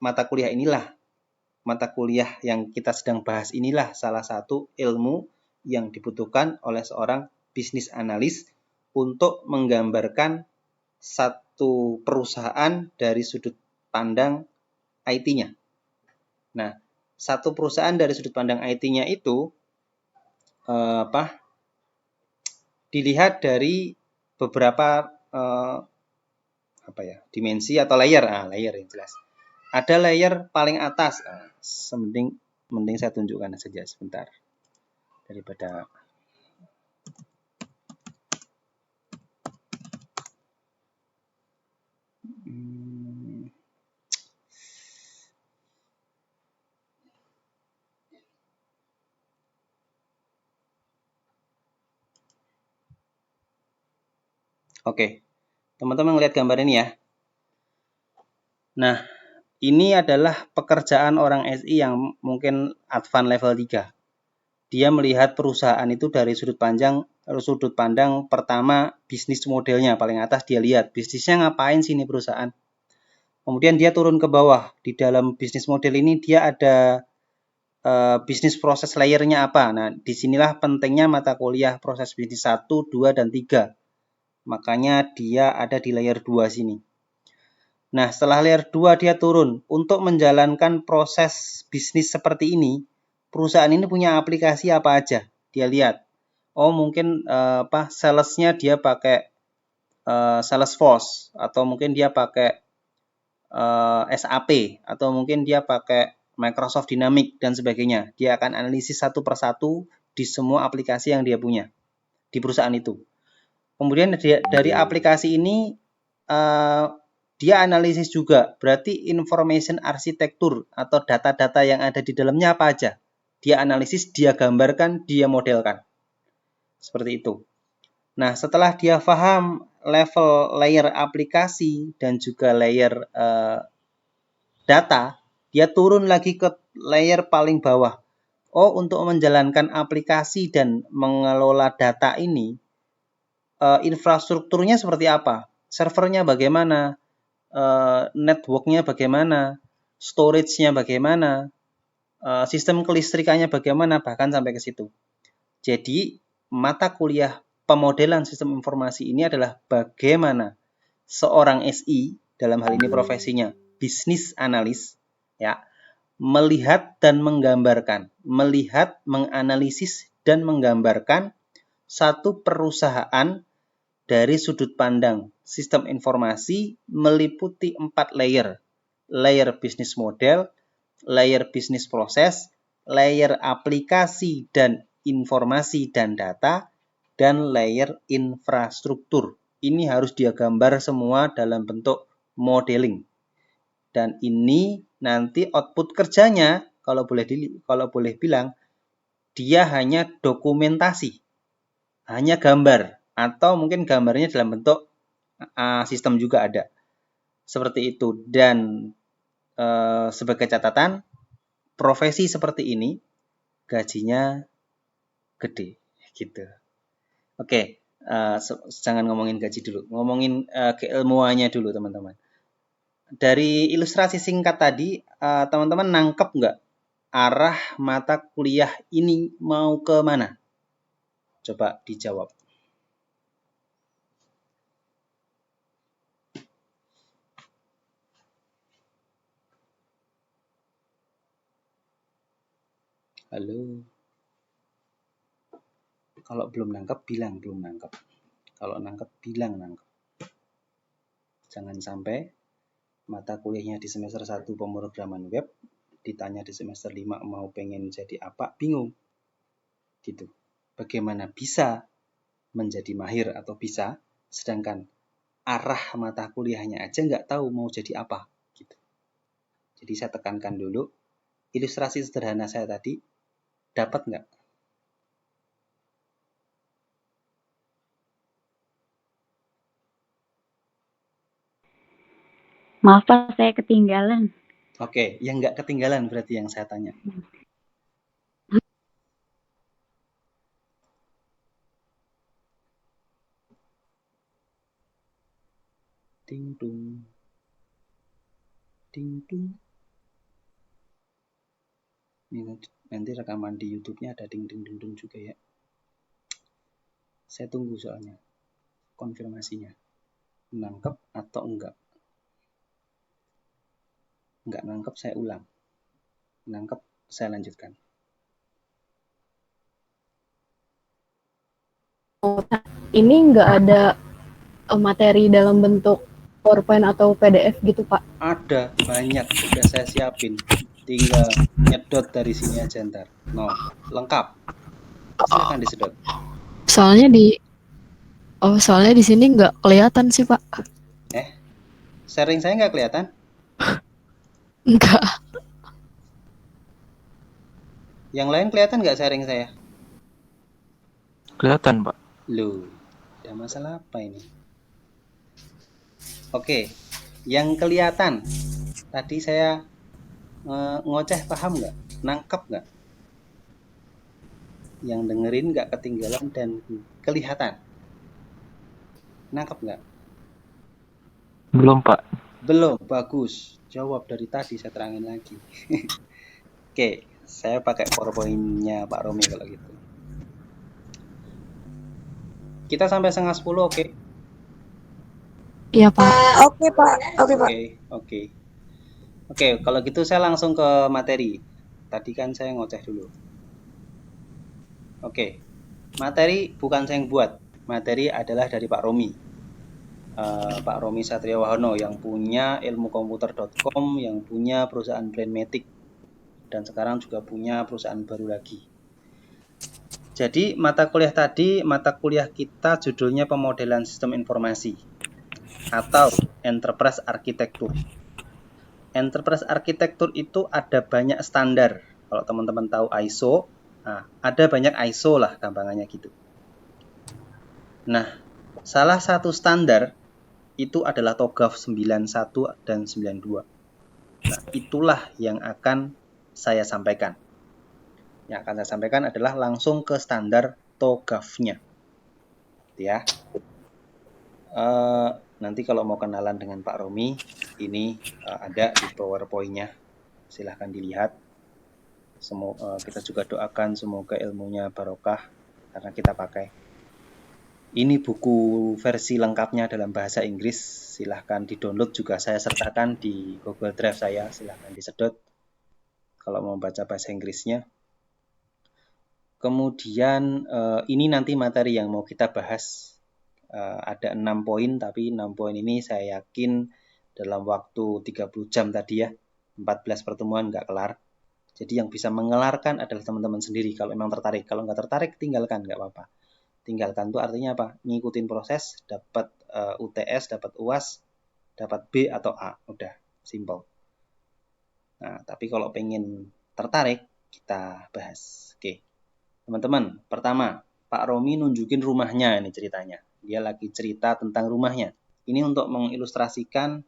mata kuliah yang kita sedang bahas inilah salah satu ilmu yang dibutuhkan oleh seorang bisnis analis untuk menggambarkan satu perusahaan dari sudut pandang IT-nya. Nah, satu perusahaan dari sudut pandang IT-nya itu dilihat dari beberapa dimensi atau layer. Layer yang jelas. Ada layer paling atas. Mending saya tunjukkan saja sebentar daripada Oke, teman-teman lihat gambar ini ya. Nah, ini adalah pekerjaan orang SI yang mungkin advance level 3. Dia melihat perusahaan itu dari sudut pandang pertama, bisnis modelnya paling atas dia lihat. Bisnisnya ngapain sih ini perusahaan? Kemudian dia turun ke bawah. Di dalam bisnis model ini dia ada bisnis proses layernya apa. Nah, disinilah pentingnya mata kuliah proses bisnis 1, 2, dan 3. Makanya dia ada di layer 2 sini. Nah, setelah layer 2 dia turun. Untuk menjalankan proses bisnis seperti ini, perusahaan ini punya aplikasi apa aja? Dia lihat. Oh, mungkin salesnya dia pakai Salesforce, atau mungkin dia pakai SAP, atau mungkin dia pakai Microsoft Dynamics dan sebagainya. Dia akan analisis satu persatu di semua aplikasi yang dia punya di perusahaan itu. Kemudian dari aplikasi ini dia analisis juga, berarti information arsitektur atau data-data yang ada di dalamnya apa aja. Dia analisis, dia gambarkan, dia modelkan. Seperti itu. Nah, setelah dia paham level layer aplikasi dan juga layer data, dia turun lagi ke layer paling bawah. Oh, untuk menjalankan aplikasi dan mengelola data ini, infrastrukturnya seperti apa? Servernya bagaimana? Networknya bagaimana? Storage-nya bagaimana? Sistem kelistrikannya bagaimana? Bahkan sampai ke situ. Jadi, mata kuliah pemodelan sistem informasi ini adalah bagaimana seorang SI, dalam hal ini profesinya bisnis analis, ya, melihat dan menggambarkan, melihat, menganalisis dan menggambarkan satu perusahaan dari sudut pandang sistem informasi meliputi 4 layer. Layer bisnis model, layer bisnis proses, layer aplikasi dan informasi dan data, dan layer infrastruktur. Ini harus dia gambar semua dalam bentuk modeling. Dan ini nanti output kerjanya, kalau boleh bilang, dia hanya dokumentasi, hanya gambar, atau mungkin gambarnya dalam bentuk sistem juga ada. Seperti itu. Dan sebagai catatan, profesi seperti ini gajinya gede gitu. Oke, jangan ngomongin gaji dulu, ngomongin keilmuannya dulu teman-teman. Dari ilustrasi singkat tadi, teman-teman nangkep nggak arah mata kuliah ini mau ke mana? Coba dijawab. Halo. Kalau belum nangkep, bilang belum nangkep. Kalau nangkep, bilang nangkep. Jangan sampai mata kuliahnya di semester 1 pemrograman web, ditanya di semester 5 mau pengen jadi apa, bingung. Gitu. Bagaimana bisa menjadi mahir atau bisa, sedangkan arah mata kuliahnya aja nggak tahu mau jadi apa. Gitu. Jadi saya tekankan dulu, ilustrasi sederhana saya tadi, dapat nggak? Maaf Pak, saya ketinggalan. Oke, yang nggak ketinggalan berarti yang saya tanya. Ting dung. Ting dung. Ini nanti rekaman di YouTube-nya ada ding ding ding ding juga ya. Saya tunggu soalnya konfirmasinya. Nangkep atau enggak? Enggak nangkep saya ulang. Nangkep saya lanjutkan. Ini nggak ada materi dalam bentuk PowerPoint atau PDF gitu Pak? Ada, banyak. Sudah saya siapin. Tinggal nyedot dari sini aja ntar. No, lengkap. Silakan disedot. Soalnya di sini nggak kelihatan sih Pak. Sharing saya nggak kelihatan? Nggak. Yang lain kelihatan nggak sharing saya? Kelihatan, Pak. Loh, ada masalah apa ini? Oke, yang kelihatan. Tadi saya ngoceh paham nggak? Nangkep nggak? Yang dengerin nggak ketinggalan dan kelihatan? Nangkep nggak? Belum, Pak. Belum, bagus. Jawab dari tadi, saya terangin lagi. Oke, saya pakai PowerPoint-nya Pak Romi kalau gitu. Kita sampai 9:30, oke? Iya Pak. Oke Pak. Oke Pak. Oke, kalau gitu saya langsung ke materi. Tadi kan saya ngoceh dulu. Oke, materi bukan saya yang buat. Materi adalah dari Pak Romi. Pak Romi Satriawahono yang punya ilmukomputer.com, yang punya perusahaan Brainmatic, dan sekarang juga punya perusahaan baru lagi. Jadi mata kuliah kita judulnya pemodelan sistem informasi atau Enterprise Architecture. Enterprise Architecture itu ada banyak standar. Kalau teman-teman tahu ISO, ada banyak ISO lah gampangannya gitu. Nah, salah satu standar itu adalah TOGAF 91 dan 92. Nah, itulah yang akan saya sampaikan. Yang akan saya sampaikan adalah langsung ke standar TOGAF-nya. Ya. Nanti kalau mau kenalan dengan Pak Romi, ini ada di PowerPoint-nya. Silahkan dilihat. Kita juga doakan semoga ilmunya barokah karena kita pakai. Ini buku versi lengkapnya dalam bahasa Inggris. Silahkan di-download juga saya sertakan di Google Drive saya. Silahkan disedot. kalau mau baca bahasa Inggrisnya. Kemudian ini nanti materi yang mau kita bahas. Ada 6 poin, tapi 6 poin ini saya yakin dalam waktu 30 jam tadi ya, 14 pertemuan nggak kelar. Jadi yang bisa mengelarkan adalah teman-teman sendiri kalau memang tertarik. Kalau nggak tertarik, tinggalkan, nggak apa-apa. Tinggalkan itu artinya apa? Ngikutin proses, dapat UTS, dapat UAS, dapat B atau A. Udah, simple. Nah, tapi kalau pengen tertarik, kita bahas. Oke. Teman-teman, pertama, Pak Romi nunjukin rumahnya ini ceritanya. Dia lagi cerita tentang rumahnya. Ini untuk mengilustrasikan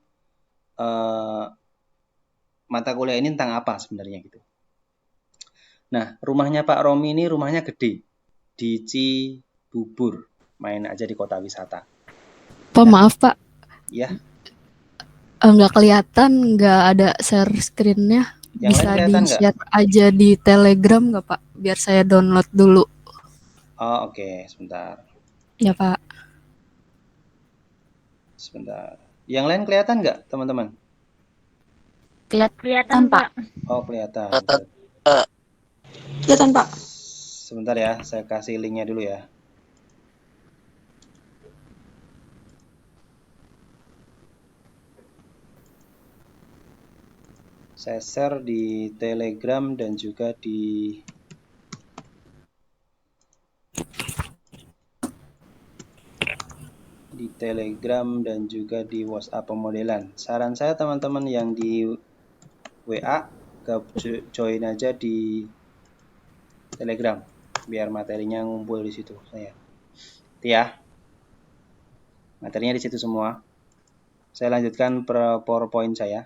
mata kuliah ini tentang apa sebenarnya gitu. Nah, rumahnya Pak Romi ini rumahnya gede. Di Cibubur. Main aja di kota wisata. Pak, maaf Pak. Ya. Nggak kelihatan, nggak ada share screen-nya. Yang Bisa lain kelihatan di-share aja di Telegram nggak Pak? Biar saya download dulu. Oh, oke. Sebentar. Ya Pak. Sebentar. Yang lain kelihatan nggak, teman-teman? Kelihatan Pak. Oh, kelihatan. Kelihatan, Pak. Sebentar ya, saya kasih linknya dulu ya. Saya share di Telegram dan juga di Telegram dan juga di WhatsApp pemodelan. Saran saya teman-teman yang di WA join aja di Telegram biar materinya ngumpul di situ saya. Itu ya. Materinya di situ semua. Saya lanjutkan PowerPoint saya.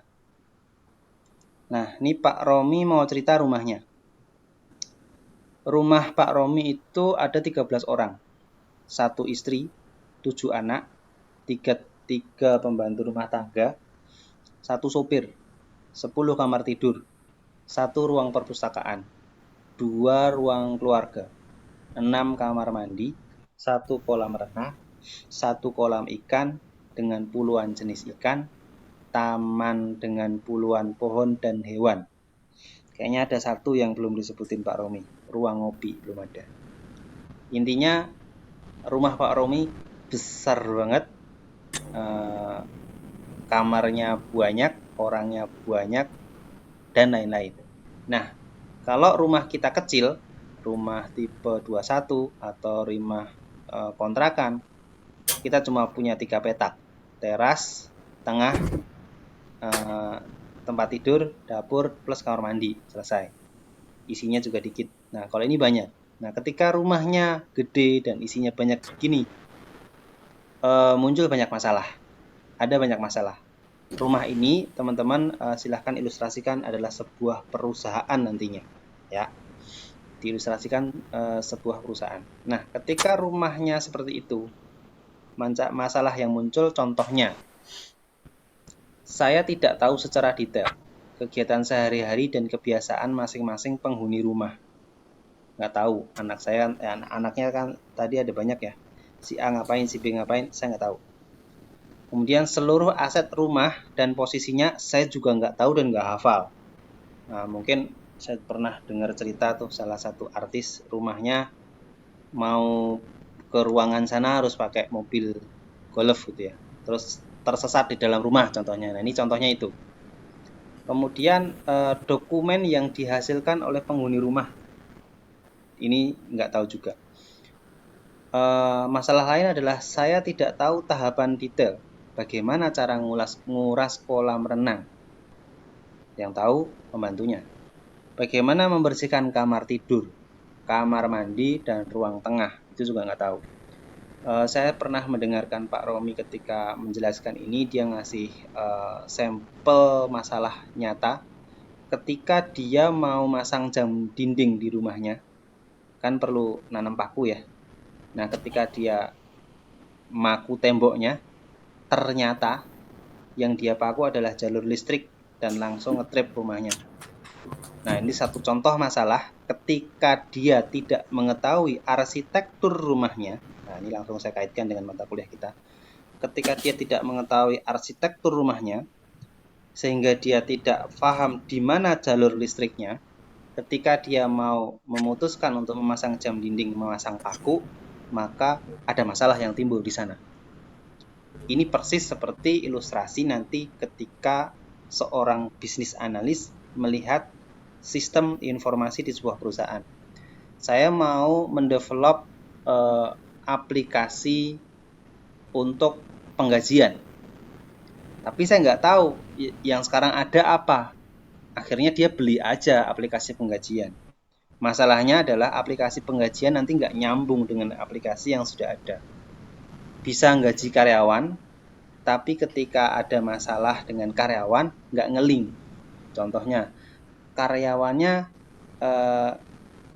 Nah, ini Pak Romi mau cerita rumahnya. Rumah Pak Romi itu ada 13 orang. 1 istri, 7 anak, 3 pembantu rumah tangga, 1 sopir, 10 kamar tidur, 1 ruang perpustakaan, 2 ruang keluarga, 6 kamar mandi, 1 kolam renang, 1 kolam ikan dengan puluhan jenis ikan, taman dengan puluhan pohon dan hewan. Kayaknya ada 1 yang belum disebutin Pak Romi, ruang ngopi belum ada. Intinya rumah Pak Romi besar banget, kamarnya banyak, orangnya banyak, dan lain-lain. Nah, kalau rumah kita kecil, rumah tipe 21 atau rumah kontrakan, kita cuma punya 3 petak, teras, tengah, tempat tidur, dapur, plus kamar mandi, selesai. Isinya juga dikit. Nah, kalau ini banyak. Nah, ketika rumahnya gede dan isinya banyak gini, muncul banyak masalah. Ada banyak masalah. Rumah ini, teman-teman, silahkan ilustrasikan adalah sebuah perusahaan nantinya. Ya, diilustrasikan sebuah perusahaan. Nah, ketika rumahnya seperti itu, masalah yang muncul contohnya, saya tidak tahu secara detail kegiatan sehari-hari dan kebiasaan masing-masing penghuni rumah. Nggak tahu, anaknya kan tadi ada banyak ya. Si A ngapain, si B ngapain, saya nggak tahu. Kemudian seluruh aset rumah dan posisinya saya juga nggak tahu dan nggak hafal. Nah, mungkin saya pernah dengar cerita tuh salah satu artis rumahnya mau ke ruangan sana harus pakai mobil golf gitu ya. Terus tersesat di dalam rumah contohnya. Nah, ini contohnya itu. Kemudian dokumen yang dihasilkan oleh penghuni rumah. Ini nggak tahu juga. Masalah lain adalah saya tidak tahu tahapan detail. Bagaimana cara nguras kolam renang? Yang tahu pembantunya. Bagaimana membersihkan kamar tidur, kamar mandi, dan ruang tengah? Itu juga nggak tahu. Saya pernah mendengarkan Pak Romi ketika menjelaskan ini, dia ngasih sampel masalah nyata. Ketika dia mau masang jam dinding di rumahnya, kan perlu nanam paku ya. Nah, ketika dia maku temboknya, ternyata yang dia paku adalah jalur listrik dan langsung ngetrip rumahnya. Nah, ini satu contoh masalah ketika dia tidak mengetahui arsitektur rumahnya. Nah, ini langsung saya kaitkan dengan mata kuliah kita. Ketika dia tidak mengetahui arsitektur rumahnya, sehingga dia tidak paham di mana jalur listriknya, ketika dia mau memutuskan untuk memasang jam dinding, memasang paku, maka ada masalah yang timbul di sana. Ini persis seperti ilustrasi nanti ketika seorang bisnis analis melihat sistem informasi di sebuah perusahaan. Saya mau mendevelop aplikasi untuk penggajian, tapi saya nggak tahu yang sekarang ada apa. Akhirnya dia beli aja aplikasi penggajian. Masalahnya adalah aplikasi penggajian nanti nggak nyambung dengan aplikasi yang sudah ada. Bisa nggaji karyawan, tapi ketika ada masalah dengan karyawan nggak ngeling. Contohnya karyawannya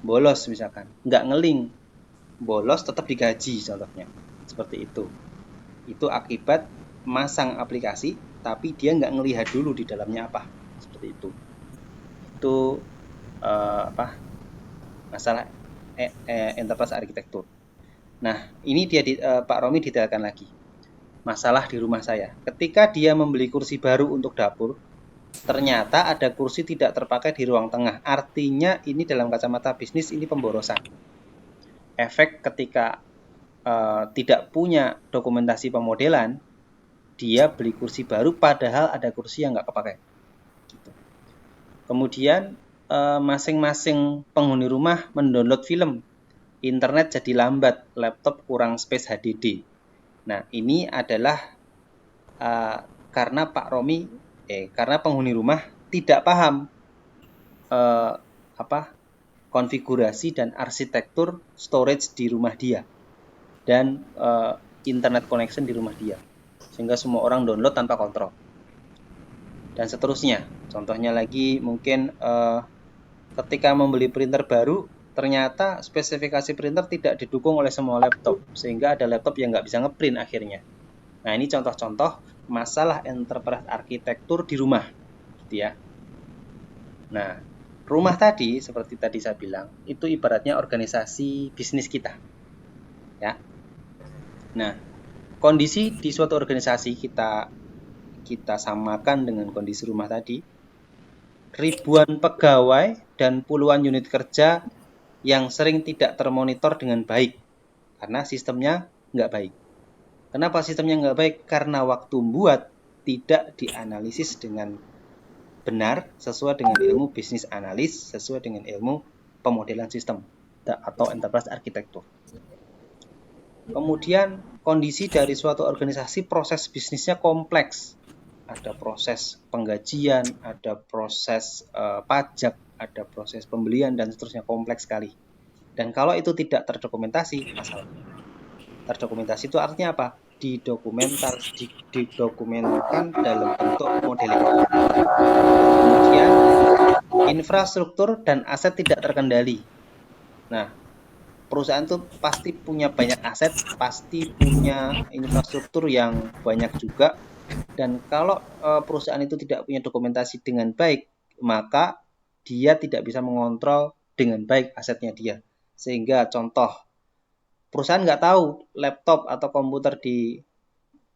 bolos misalkan, nggak ngeling, bolos tetap digaji contohnya, seperti itu. Itu akibat masang aplikasi tapi dia nggak ngelihat dulu di dalamnya apa, seperti itu. Itu masalah enterprise arsitektur. Nah, ini dia Pak Romi detailkan lagi. Masalah di rumah saya. Ketika dia membeli kursi baru untuk dapur, ternyata ada kursi tidak terpakai di ruang tengah. Artinya ini dalam kacamata bisnis ini pemborosan. Efek ketika tidak punya dokumentasi pemodelan, dia beli kursi baru padahal ada kursi yang nggak kepakai. Gitu. Kemudian masing-masing penghuni rumah mendownload film. Internet jadi lambat, laptop kurang space HDD. Nah, ini adalah karena karena penghuni rumah tidak paham konfigurasi dan arsitektur storage di rumah dia dan internet connection di rumah dia, sehingga semua orang download tanpa kontrol dan seterusnya. Contohnya lagi mungkin ketika membeli printer baru, ternyata spesifikasi printer tidak didukung oleh semua laptop, sehingga ada laptop yang nggak bisa ngeprint akhirnya. Nah, ini contoh-contoh masalah enterprise arsitektur di rumah, gitu ya. Nah, rumah tadi, seperti tadi saya bilang, itu ibaratnya organisasi bisnis kita, ya. Nah, kondisi di suatu organisasi kita samakan dengan kondisi rumah tadi. Ribuan pegawai dan puluhan unit kerja yang sering tidak termonitor dengan baik karena sistemnya nggak baik. Kenapa sistemnya nggak baik? Karena waktu buat tidak dianalisis dengan benar sesuai dengan ilmu bisnis analis, sesuai dengan ilmu pemodelan sistem atau enterprise arsitektur. Kemudian kondisi dari suatu organisasi, proses bisnisnya kompleks. Ada proses penggajian, ada proses pajak, ada proses pembelian, dan seterusnya, kompleks sekali. Dan kalau itu tidak terdokumentasi, masalah. Terdokumentasi itu artinya apa? Didokumentkan dalam bentuk modeling. Kemudian infrastruktur dan aset tidak terkendali. Nah, perusahaan itu pasti punya banyak aset, pasti punya infrastruktur yang banyak juga. Dan kalau perusahaan itu tidak punya dokumentasi dengan baik, maka dia tidak bisa mengontrol dengan baik asetnya dia. Sehingga contoh, perusahaan nggak tahu laptop atau komputer di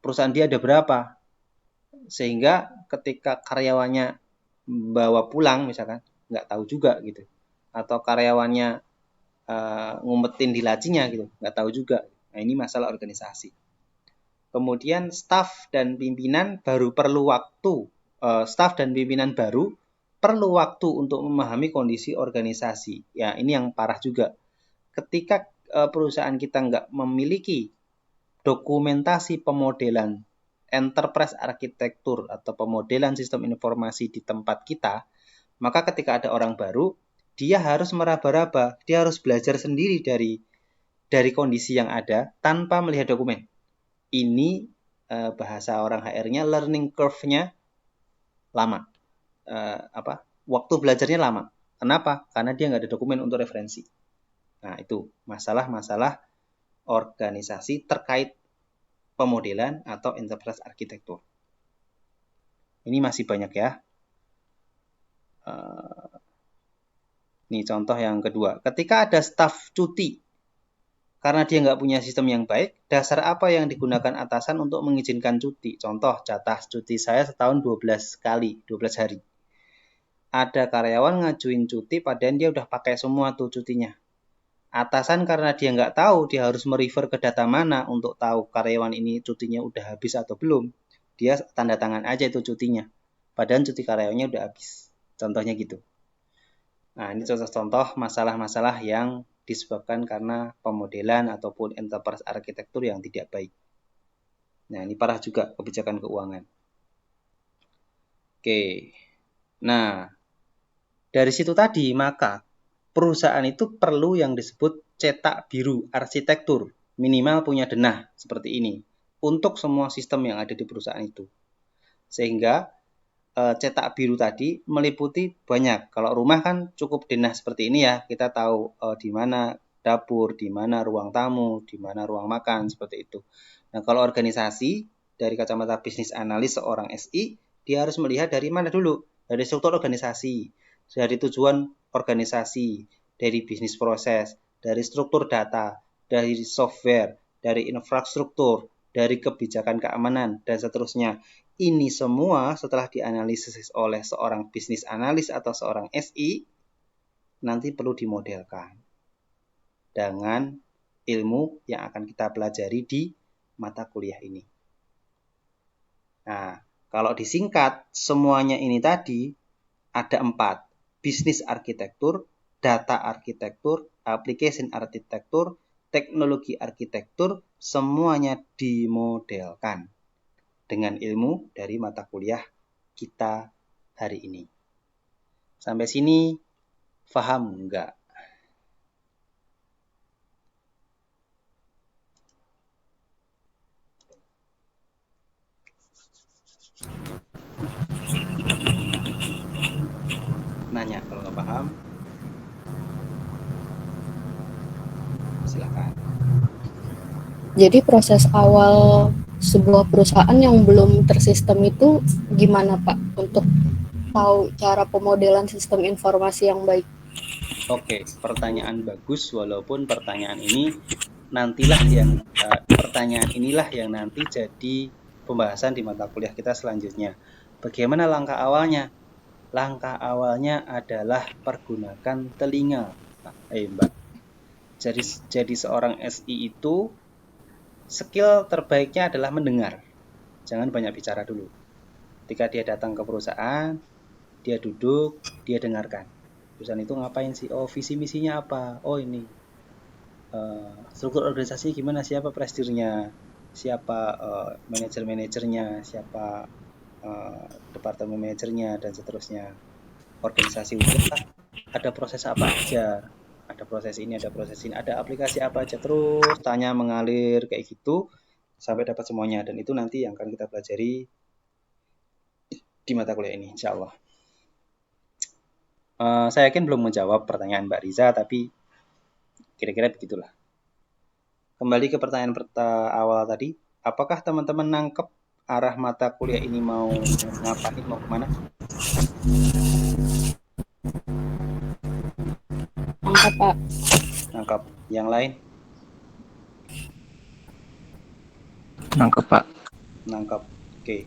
perusahaan dia ada berapa. Sehingga ketika karyawannya bawa pulang misalkan, nggak tahu juga gitu. Atau karyawannya ngumpetin di lacinya gitu, nggak tahu juga. Nah, ini masalah organisasi. Kemudian staf dan pimpinan baru perlu waktu. Staf dan pimpinan baru perlu waktu untuk memahami kondisi organisasi. Ya, ini yang parah juga. Ketika perusahaan kita nggak memiliki dokumentasi pemodelan enterprise arsitektur atau pemodelan sistem informasi di tempat kita, maka ketika ada orang baru, dia harus meraba-raba, dia harus belajar sendiri dari kondisi yang ada tanpa melihat dokumen. Ini bahasa orang HR-nya learning curve-nya lama. Waktu belajarnya lama. Kenapa? Karena dia nggak ada dokumen untuk referensi. Nah, itu masalah-masalah organisasi terkait pemodelan atau enterprise arsitektur. Ini masih banyak ya. Ini contoh yang kedua. Ketika ada staf cuti Karena dia nggak punya sistem yang baik, dasar apa yang digunakan atasan untuk mengizinkan cuti? Contoh, jatah cuti saya setahun 12 kali, 12 hari. Ada karyawan ngajuin cuti, padahal dia udah pakai semua tuh cutinya. Atasan karena dia nggak tahu, dia harus merefer ke data mana untuk tahu karyawan ini cutinya udah habis atau belum. Dia tanda tangan aja itu cutinya. Padahal cuti karyawannya udah habis. Contohnya gitu. Nah, ini contoh-contoh masalah-masalah yang disebabkan karena pemodelan ataupun enterprise arsitektur yang tidak baik. Nah, ini parah juga kebijakan keuangan. Oke. Nah, dari situ tadi, maka perusahaan itu perlu yang disebut cetak biru arsitektur. Minimal punya denah seperti ini. Untuk semua sistem yang ada di perusahaan itu. Sehingga cetak biru tadi meliputi banyak. Kalau rumah kan cukup denah seperti ini ya. Kita tahu di mana dapur, di mana ruang tamu, di mana ruang makan, seperti itu. Nah, kalau organisasi, dari kacamata bisnis analis seorang SI, dia harus melihat dari mana dulu? Dari struktur organisasi, dari tujuan organisasi, dari bisnis proses, dari struktur data, dari software, dari infrastruktur, dari kebijakan keamanan, dan seterusnya. Ini semua setelah dianalisis oleh seorang bisnis analis atau seorang SI, nanti perlu dimodelkan dengan ilmu yang akan kita pelajari di mata kuliah ini. Nah, kalau disingkat, semuanya ini tadi ada 4. Bisnis arsitektur, data arsitektur, application arsitektur, teknologi arsitektur, semuanya dimodelkan dengan ilmu dari mata kuliah kita hari ini. Sampai sini paham enggak? Nanya kalau nggak paham. Silakan. Jadi proses awal sebuah perusahaan yang belum tersistem itu gimana Pak untuk tahu cara pemodelan sistem informasi yang baik? Oke, pertanyaan bagus, walaupun pertanyaan ini nantilah yang pertanyaan inilah yang nanti jadi pembahasan di mata kuliah kita selanjutnya. Bagaimana langkah awalnya? Langkah awalnya adalah pergunakan telinga. Mbak. Jadi seorang SI itu skill terbaiknya adalah mendengar. Jangan banyak bicara dulu. Ketika dia datang ke perusahaan, dia duduk, dia dengarkan. Perusahaan itu ngapain sih? Oh, visi misinya apa? Oh, ini. Struktur organisasi gimana? Siapa presidennya? Siapa manajer-manajernya? Siapa departemen manajernya? Dan seterusnya. Organisasi udah ada proses apa aja? Ada proses ini, ada proses ini, ada aplikasi apa aja, terus tanya mengalir kayak gitu sampai dapat semuanya, dan itu nanti yang akan kita pelajari di mata kuliah ini, insya Allah. Saya yakin belum menjawab pertanyaan Mbak Riza, tapi kira-kira begitulah. Kembali ke pertanyaan awal tadi, apakah teman-teman nangkep arah mata kuliah ini mau ngapain, mau kemana? Nangkap Pak. Nangkep. Yang lain? Nangkep Pak. Nangkep. Oke.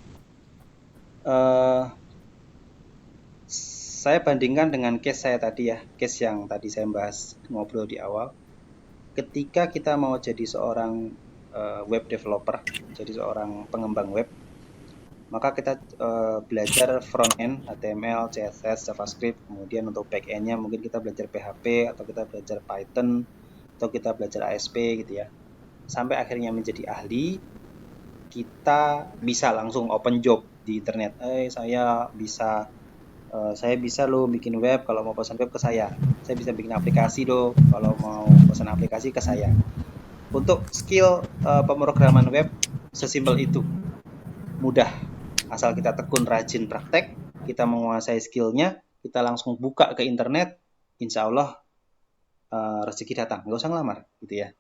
Saya bandingkan dengan case saya tadi ya, case yang tadi saya bahas ngobrol di awal. Ketika kita mau jadi seorang web developer, jadi seorang pengembang web, maka kita belajar front end, HTML, CSS, JavaScript, kemudian untuk back end-nya mungkin kita belajar PHP, atau kita belajar Python, atau kita belajar ASP gitu ya. Sampai akhirnya menjadi ahli, kita bisa langsung open job di internet. Saya bisa loh bikin web, kalau mau pesan web ke saya. Saya bisa bikin aplikasi loh, kalau mau pesan aplikasi ke saya. Untuk skill pemrograman web sesimpel itu. Mudah. Asal kita tekun, rajin, praktek, kita menguasai skillnya, kita langsung buka ke internet, insya Allah rezeki datang. Nggak usah ngelamar gitu ya.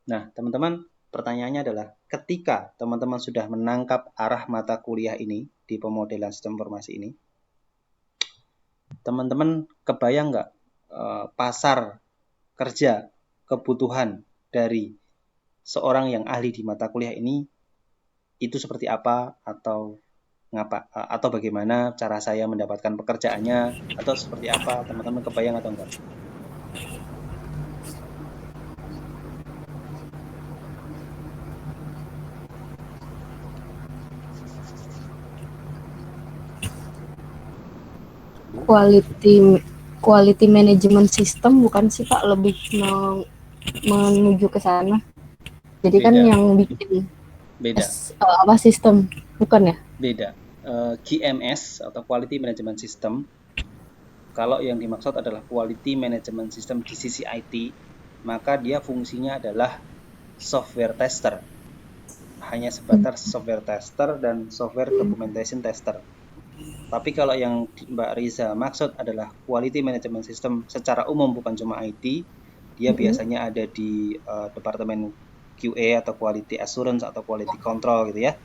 Nah, teman-teman, pertanyaannya adalah ketika teman-teman sudah menangkap arah mata kuliah ini di pemodelan sistem informasi ini, teman-teman kebayang nggak pasar kerja, kebutuhan dari seorang yang ahli di mata kuliah ini itu seperti apa, atau atau bagaimana cara saya mendapatkan pekerjaannya, atau seperti apa? Teman-teman kebayang atau enggak? Quality management system bukan sih Pak, lebih menuju ke sana. Jadi kan Beda. yang bikin Beda. apa sistem, bukan ya? Beda. QMS atau Quality Management System, kalau yang dimaksud adalah Quality Management System di sisi IT, maka dia fungsinya adalah software tester. Hanya sebatas software tester dan software documentation tester. Tapi kalau yang Mbak Riza maksud adalah Quality Management System secara umum, bukan cuma IT, dia biasanya ada di departemen QA atau Quality Assurance atau Quality Control gitu ya.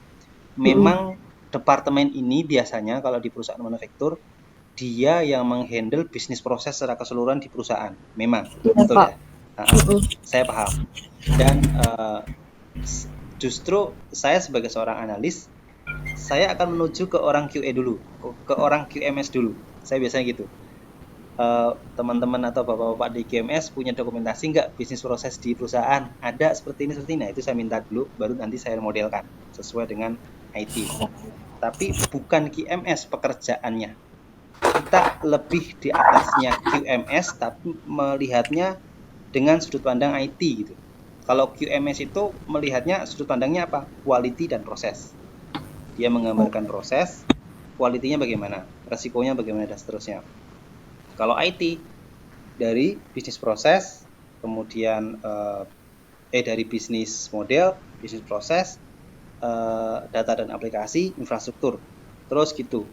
Memang departemen ini biasanya kalau di perusahaan manufaktur, dia yang menghandle bisnis proses secara keseluruhan di perusahaan. Memang, betul ya? Saya paham. Dan justru saya sebagai seorang analis, saya akan menuju ke orang QA dulu, ke orang QMS dulu. Saya biasanya gitu. Teman-teman atau bapak-bapak di QMS punya dokumentasi nggak bisnis proses di perusahaan? Ada seperti ini. Nah, itu saya minta dulu, baru nanti saya modelkan sesuai dengan IT. Tapi bukan QMS pekerjaannya. Kita lebih di atasnya QMS, tapi melihatnya dengan sudut pandang IT gitu. Kalau QMS itu melihatnya sudut pandangnya apa? Quality dan proses. Dia menggambarkan proses, quality-nya bagaimana, resikonya bagaimana, dan seterusnya. Kalau IT dari bisnis proses, kemudian dari bisnis model, bisnis proses, data dan aplikasi, infrastruktur, terus gitu.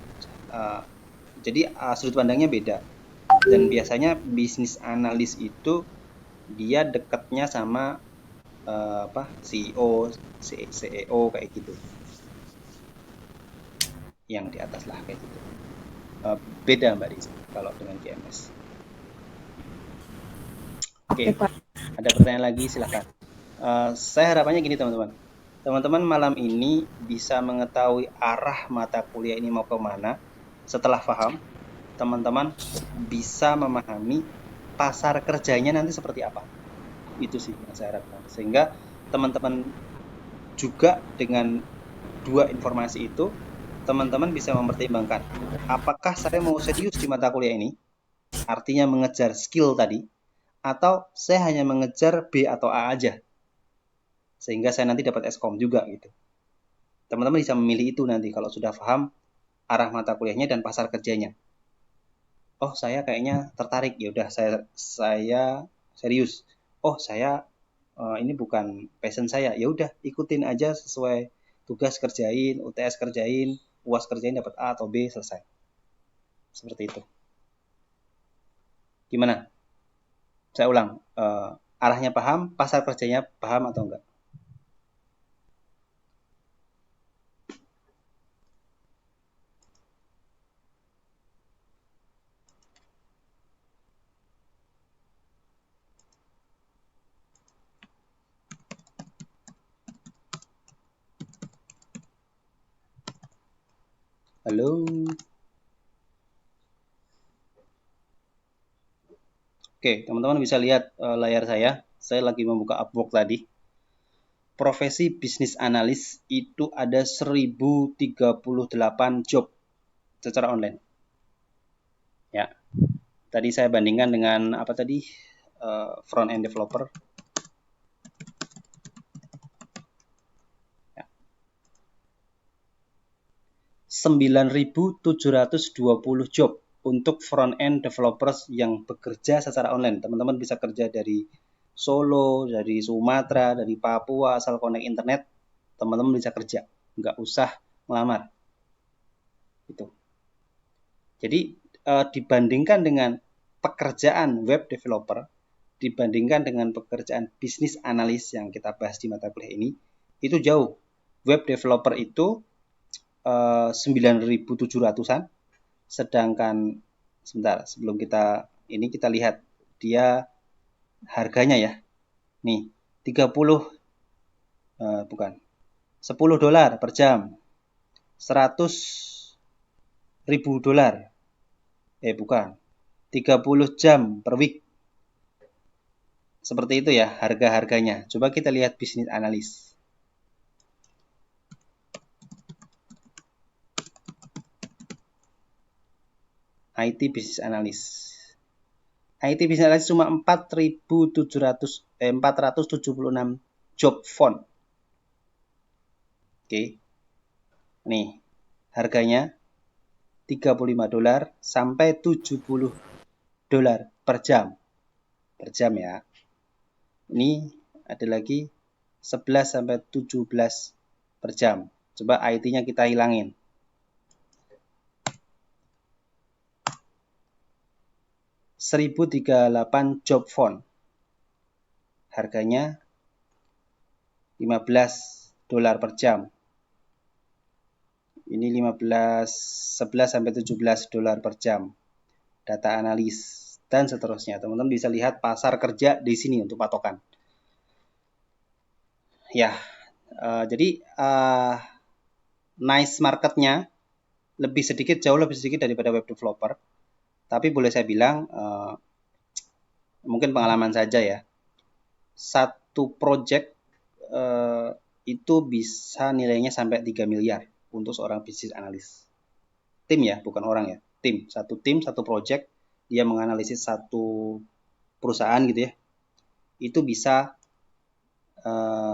Jadi sudut pandangnya beda. Dan biasanya bisnis analis itu dia dekatnya sama CEO, CEO kayak gitu. Yang di atas lah kayak gitu. Beda Mbak Riza kalau dengan GMS. Oke. Ada pertanyaan lagi, silakan. Saya harapannya gini teman-teman. Teman-teman malam ini bisa mengetahui arah mata kuliah ini mau kemana. Setelah paham, teman-teman bisa memahami pasar kerjanya nanti seperti apa. Itu sih yang saya harapkan. Sehingga teman-teman juga dengan dua informasi itu, teman-teman bisa mempertimbangkan apakah saya mau serius di mata kuliah ini, artinya mengejar skill tadi, atau saya hanya mengejar B atau A aja, sehingga saya nanti dapat Eskom juga gitu. Teman-teman bisa memilih itu nanti kalau sudah paham arah mata kuliahnya dan pasar kerjanya. Oh, saya kayaknya tertarik, ya udah saya serius. Oh, saya ini bukan passion saya, ya udah ikutin aja sesuai tugas kerjain, UTS kerjain, UAS kerjain, dapat A atau B, selesai. Seperti itu. Gimana? Saya ulang, arahnya paham, pasar kerjanya paham atau enggak? Halo? Oke, teman-teman bisa lihat layar saya. Saya lagi membuka Upwork tadi. Profesi bisnis analis itu ada 1038 job secara online. Ya. Tadi saya bandingkan dengan apa tadi? Front end developer. Ya. 9.720 job untuk front-end developers yang bekerja secara online. Teman-teman bisa kerja dari Solo, dari Sumatera, dari Papua, asal connect internet, teman-teman bisa kerja. Nggak usah melamar. Gitu. Jadi, dibandingkan dengan pekerjaan web developer, dibandingkan dengan pekerjaan bisnis analis yang kita bahas di mata kuliah ini, itu jauh. Web developer itu 9.700-an, sedangkan sebentar sebelum kita lihat dia harganya ya. Nih, bukan, $10 per jam, $100.000, bukan, 30 jam per week. Seperti itu ya harga-harganya. Coba kita lihat bisnis analis. IT bisnis analis. IT bisnis analis cuma 476 job font. Oke. Nih, harganya $35 sampai $70 per jam. Per jam ya. Ini ada lagi 11 sampai 17 per jam. Coba IT-nya kita hilangin. $1.038 job font. Harganya $15 per jam. Ini 11 sampai $17 per jam. Data analis dan seterusnya. Teman-teman bisa lihat pasar kerja di sini untuk patokan. Ya, jadi nice marketnya jauh lebih sedikit daripada web developer. Tapi boleh saya bilang, mungkin pengalaman saja ya. Satu project itu bisa nilainya sampai 3 miliar untuk seorang bisnis analis. Tim ya, bukan orang ya. Tim, satu project, dia menganalisis satu perusahaan gitu ya. Itu bisa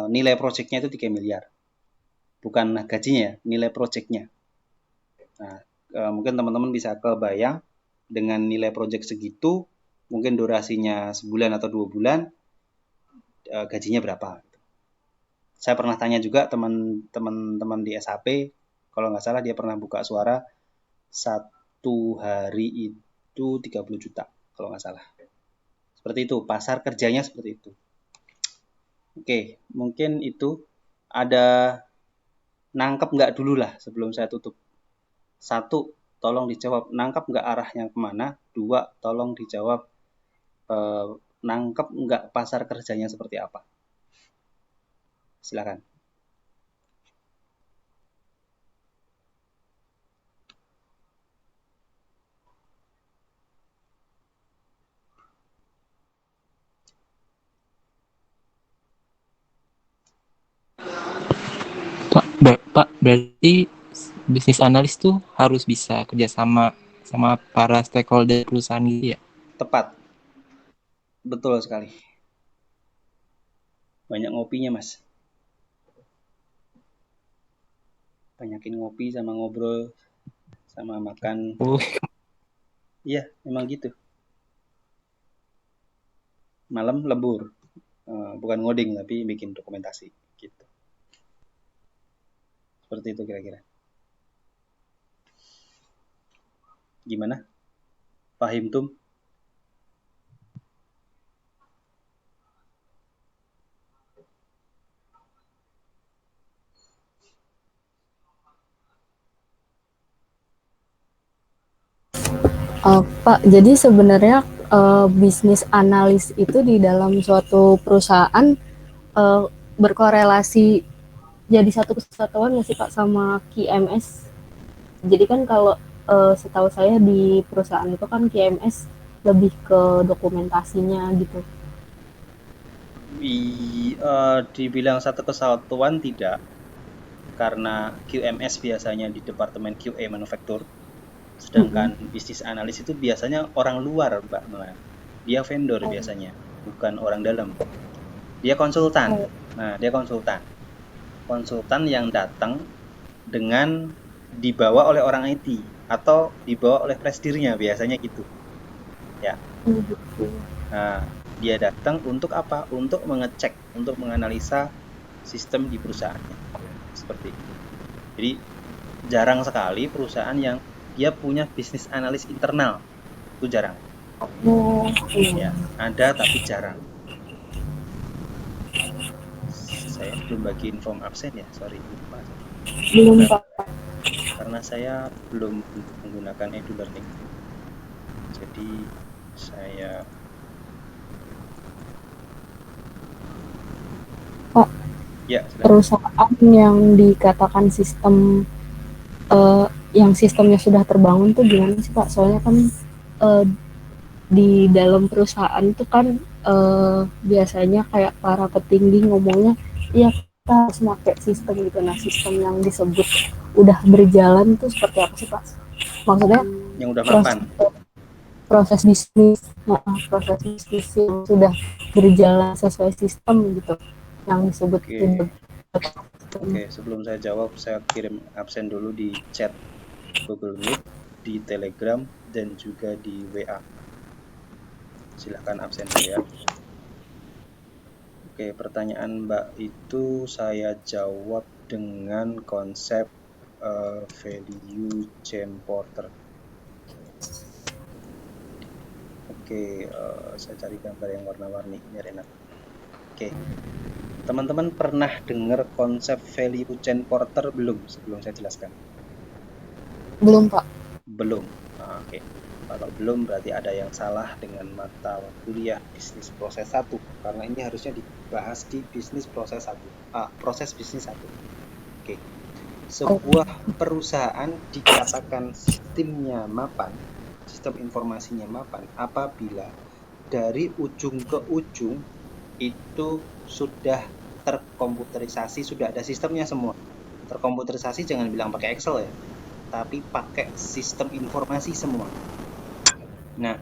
nilai projectnya itu 3 miliar. Bukan gajinya ya, nilai projectnya. Nah, mungkin teman-teman bisa kebayang dengan nilai project segitu, mungkin durasinya sebulan atau 2 bulan, gajinya berapa. Saya pernah tanya juga teman-teman di SAP, kalau nggak salah dia pernah buka suara, satu hari itu 30 juta, kalau nggak salah. Seperti itu, pasar kerjanya seperti itu. Oke, mungkin itu ada nangkep nggak dulu lah sebelum saya tutup. 1, tolong dijawab nangkep nggak arahnya kemana. 2, tolong dijawab nangkep nggak pasar kerjanya seperti apa. Silakan. Pak, berarti bisnis analis tuh harus bisa kerjasama sama para stakeholder perusahaan gitu ya? Tepat. Betul sekali. Banyak ngopinya, Mas. Banyakin ngopi sama ngobrol sama makan. Iya, memang gitu. Malam lembur. Bukan ngoding tapi bikin dokumentasi gitu. Seperti itu kira-kira. Gimana? Pahim Tum? Pak, jadi sebenarnya bisnis analis itu di dalam suatu perusahaan berkorelasi jadi satu kesatuan nggak sih Pak sama QMS? Jadi kan kalau setahu saya di perusahaan itu kan QMS lebih ke dokumentasinya gitu. Dibilang satu kesatuan tidak, karena QMS biasanya di departemen QA manufaktur, sedangkan bisnis analis itu biasanya orang luar, Mbak Mela. Dia vendor biasanya, bukan orang dalam. Dia konsultan. Nah, dia konsultan yang datang dengan dibawa oleh orang IT atau dibawa oleh presidirnya, biasanya gitu ya. Nah, dia datang untuk apa? Untuk mengecek, untuk menganalisa sistem di perusahaannya, seperti itu. Jadi jarang sekali perusahaan yang dia punya bisnis analis internal, itu jarang. Ya, ada tapi jarang. Saya belum bagi inform absen ya, sorry lupa. Belum Pak. Karena saya belum menggunakan edu-learning, jadi saya Ya, silakan. perusahaan yang dikatakan yang sistemnya sudah terbangun tuh gimana sih Pak? Soalnya kan eh, di dalam perusahaan tuh kan biasanya kayak para petinggi ngomongnya, iya kita harus pakai sistem gitu. Nah, sistem yang disebut udah berjalan tuh seperti apa sih Pak? Maksudnya Yang udah proses mapan. proses bisnis, proses bisnis yang sudah berjalan sesuai sistem gitu, yang disebut Oke. Oke, sebelum saya jawab, saya kirim absen dulu di chat Google Meet, di Telegram, dan juga di WA. Silahkan absen dulu ya. Oke, pertanyaan Mbak itu saya jawab dengan konsep value chain porter. Oke, saya cari gambar yang warna-warni biar enak. Oke, teman-teman pernah dengar konsep value chain porter belum sebelum saya jelaskan? Belum Pak. Belum. Nah, oke. Kalau belum berarti ada yang salah dengan mata kuliah bisnis proses 1 karena ini harusnya dibahas di bisnis proses 1. Proses bisnis 1. Oke. Sebuah perusahaan dikatakan sistemnya mapan, sistem informasinya mapan apabila dari ujung ke ujung itu sudah terkomputerisasi, sudah ada sistemnya semua. Terkomputerisasi jangan bilang pakai Excel ya, tapi pakai sistem informasi semua. Nah,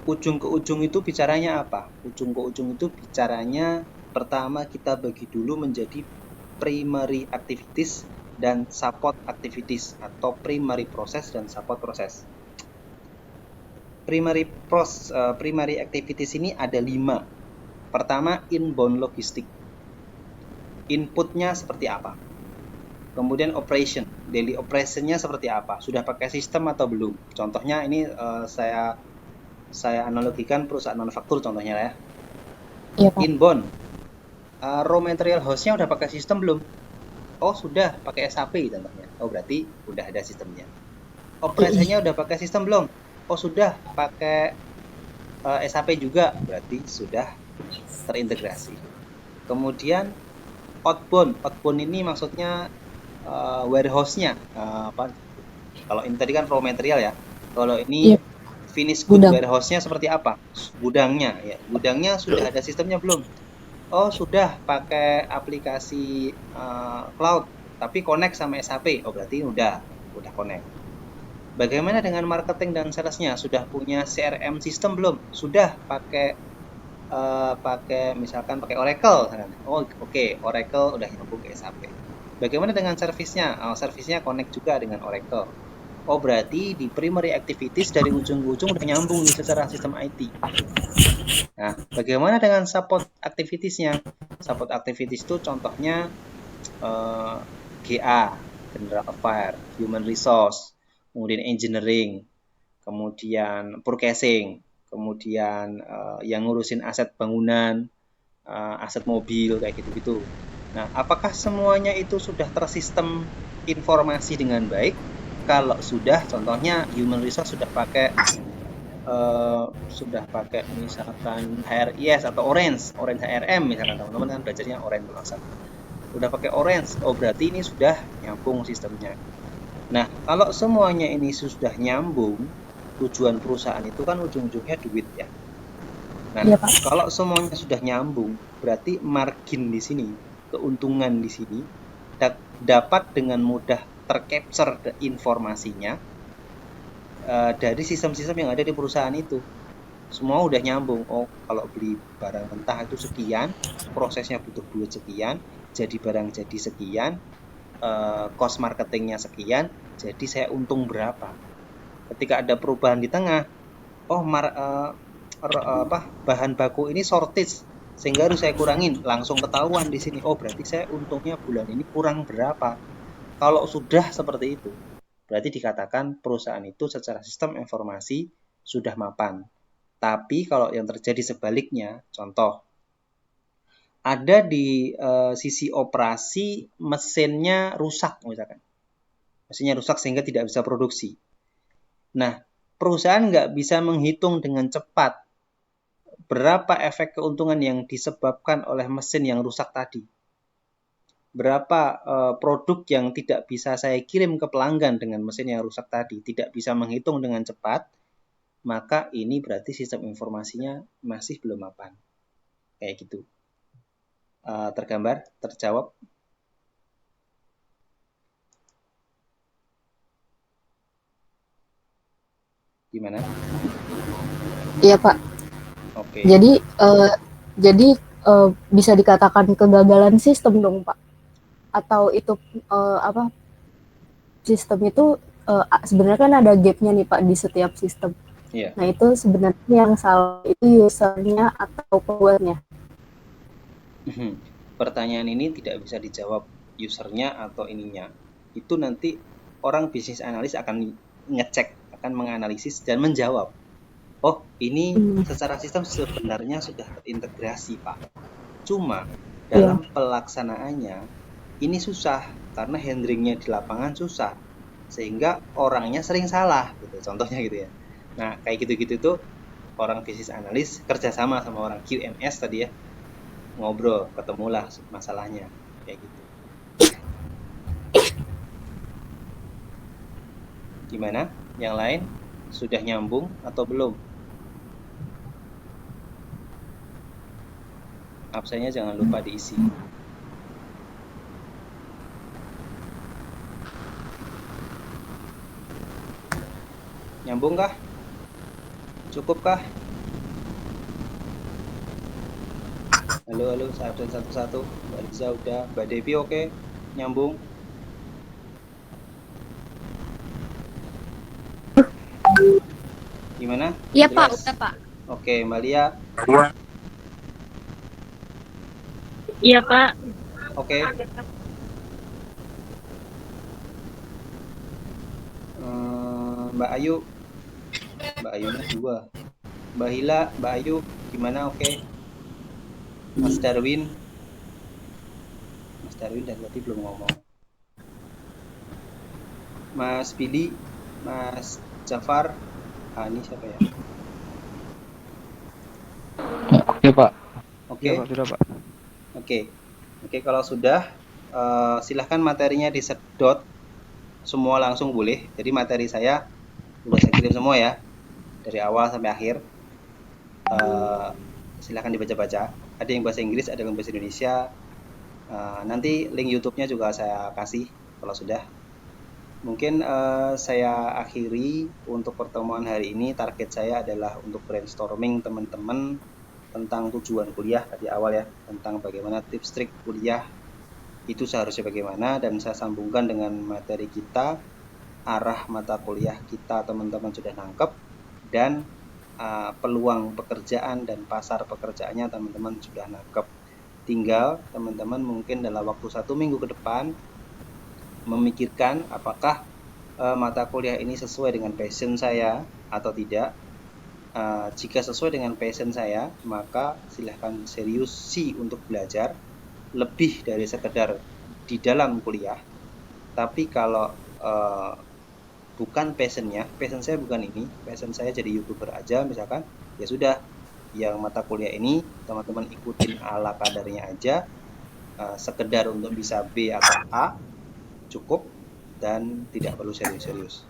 ujung ke ujung itu bicaranya apa? Ujung ke ujung itu bicaranya pertama kita bagi dulu menjadi primary activities dan support activities atau primary process dan support process. Primary activities ini ada 5. Pertama, inbound logistik. Inputnya seperti apa? Kemudian operation, daily operationnya seperti apa? Sudah pakai sistem atau belum? Contohnya ini saya analogikan perusahaan manufaktur contohnya ya. Iya Pak. Inbound, raw material house-nya udah pakai sistem belum? Oh sudah, pakai SAP contohnya. Oh berarti udah ada sistemnya. Operasinya udah pakai sistem belum? Oh sudah, pakai SAP juga. Berarti sudah terintegrasi. Kemudian outbound ini maksudnya warehouse-nya. Kalau ini tadi kan raw material ya. Kalau ini finish good warehouse-nya seperti apa? Gudangnya ya. Gudangnya sudah ada sistemnya belum? Oh sudah, pakai aplikasi cloud tapi connect sama SAP. Oh berarti udah connect. Bagaimana dengan marketing dan salesnya? Sudah punya CRM system belum? Sudah, pakai misalkan pakai Oracle. Oh oke, Oracle udah nyambung ke SAP. Bagaimana dengan servisnya? Servisnya connect juga dengan Oracle. Oh berarti di primary activities dari ujung ke ujung udah nyambung nih secara sistem IT. Nah, bagaimana dengan support activities-nya? Support activities itu contohnya GA, General Affairs, Human Resource, kemudian Engineering, kemudian Purchasing, kemudian yang ngurusin aset bangunan, aset mobil, kayak gitu-gitu. Nah, apakah semuanya itu sudah tersistem informasi dengan baik? Kalau sudah, contohnya Human Resource sudah pakai misalkan HRIS atau Orange HRM misalkan, teman-teman kan belajarnya Orange maksud. Udah pakai Orange, oh berarti ini sudah nyambung sistemnya. Nah, kalau semuanya ini sudah nyambung, tujuan perusahaan itu kan ujung-ujungnya duit ya. Nah, ya, kalau semuanya sudah nyambung, berarti margin di sini, keuntungan di sini dapat dengan mudah tercapture informasinya dari sistem-sistem yang ada di perusahaan itu. Semua udah nyambung. Oh, kalau beli barang mentah itu sekian, prosesnya butuh duit sekian, jadi barang jadi sekian, cost marketingnya sekian, jadi saya untung berapa. Ketika ada perubahan di tengah, oh bahan baku ini shortage, sehingga harus saya kurangin, langsung ketahuan di sini. Oh berarti saya untungnya bulan ini kurang berapa. Kalau sudah seperti itu, berarti dikatakan perusahaan itu secara sistem informasi sudah mapan. Tapi kalau yang terjadi sebaliknya, contoh, ada di sisi operasi mesinnya rusak misalkan. Mesinnya rusak sehingga tidak bisa produksi. Nah, perusahaan nggak bisa menghitung dengan cepat berapa efek keuntungan yang disebabkan oleh mesin yang rusak tadi. berapa produk yang tidak bisa saya kirim ke pelanggan dengan mesin yang rusak tadi, tidak bisa menghitung dengan cepat, maka ini berarti sistem informasinya masih belum mapan. Kayak gitu. Tergambar, terjawab? Gimana? Iya Pak. Oke. Jadi bisa dikatakan kegagalan sistem dong Pak? Atau itu sistem itu sebenarnya kan ada gapnya nih Pak di setiap sistem. Iya. Nah itu sebenarnya yang salah itu usernya atau pembuatnya? Pertanyaan ini tidak bisa dijawab usernya atau ininya. Itu nanti orang bisnis analis akan ngecek, akan menganalisis dan menjawab. Oh, ini secara sistem sebenarnya sudah terintegrasi, Pak. Cuma dalam pelaksanaannya ini susah karena handlingnya di lapangan susah, sehingga orangnya sering salah, gitu. Contohnya gitu ya. Nah, kayak gitu-gitu tuh orang bisnis analis kerjasama sama orang QMS tadi ya, ngobrol, ketemulah masalahnya, kayak gitu. Gimana? Yang lain sudah nyambung atau belum? Absennya jangan lupa diisi. Nyambung kah? Cukup kah? Halo, satu-satu. Mbak Liza udah, Mbak Devi oke? Nyambung? Gimana? Iya Pak, Jelas? udah Pak. Oke, Mbak Lia. Iya Pak. Oke. Mbak Ayu. Mbak Ayunya 2. Mbak Hila, Mbak Ayu, gimana? Oke. Mas Darwin. Mas Darwin dari tadi belum ngomong. Mas Billy, Mas Jafar. Ini siapa ya? Oke Pak. Oke. Ya, Pak, sudah Pak. Oke, kalau sudah silahkan materinya disedot semua langsung boleh. Jadi materi saya udah saya kirim semua ya, dari awal sampai akhir. Silahkan dibaca-baca. Ada yang bahasa Inggris, ada yang bahasa Indonesia. Nanti link YouTube-nya juga saya kasih kalau sudah. Mungkin saya akhiri untuk pertemuan hari ini. Target saya adalah untuk brainstorming teman-teman tentang tujuan kuliah tadi awal ya, tentang bagaimana tips trik kuliah itu seharusnya bagaimana, dan saya sambungkan dengan materi kita, arah mata kuliah kita teman-teman sudah nangkep, dan peluang pekerjaan dan pasar pekerjaannya teman-teman sudah nangkep. Tinggal teman-teman mungkin dalam waktu 1 minggu ke depan memikirkan apakah mata kuliah ini sesuai dengan passion saya atau tidak. Jika sesuai dengan passion saya, maka silahkan serius sih untuk belajar lebih dari sekedar di dalam kuliah. Tapi kalau bukan passion saya bukan ini, passion saya jadi YouTuber aja misalkan, ya sudah, yang mata kuliah ini teman-teman ikutin ala kadarnya aja, sekedar untuk bisa B atau A cukup dan tidak perlu serius-serius.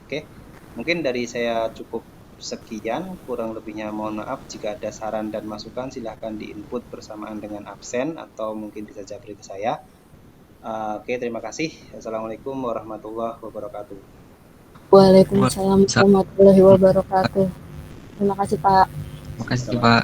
Oke, mungkin dari saya cukup sekian, kurang lebihnya mohon maaf. Jika ada saran dan masukan silahkan diinput bersamaan dengan absen atau mungkin bisa japri ke saya. Oke, terima kasih. Assalamualaikum warahmatullahi wabarakatuh. Waalaikumsalam warahmatullahi wabarakatuh. Terima kasih Pak. Terima kasih Pak.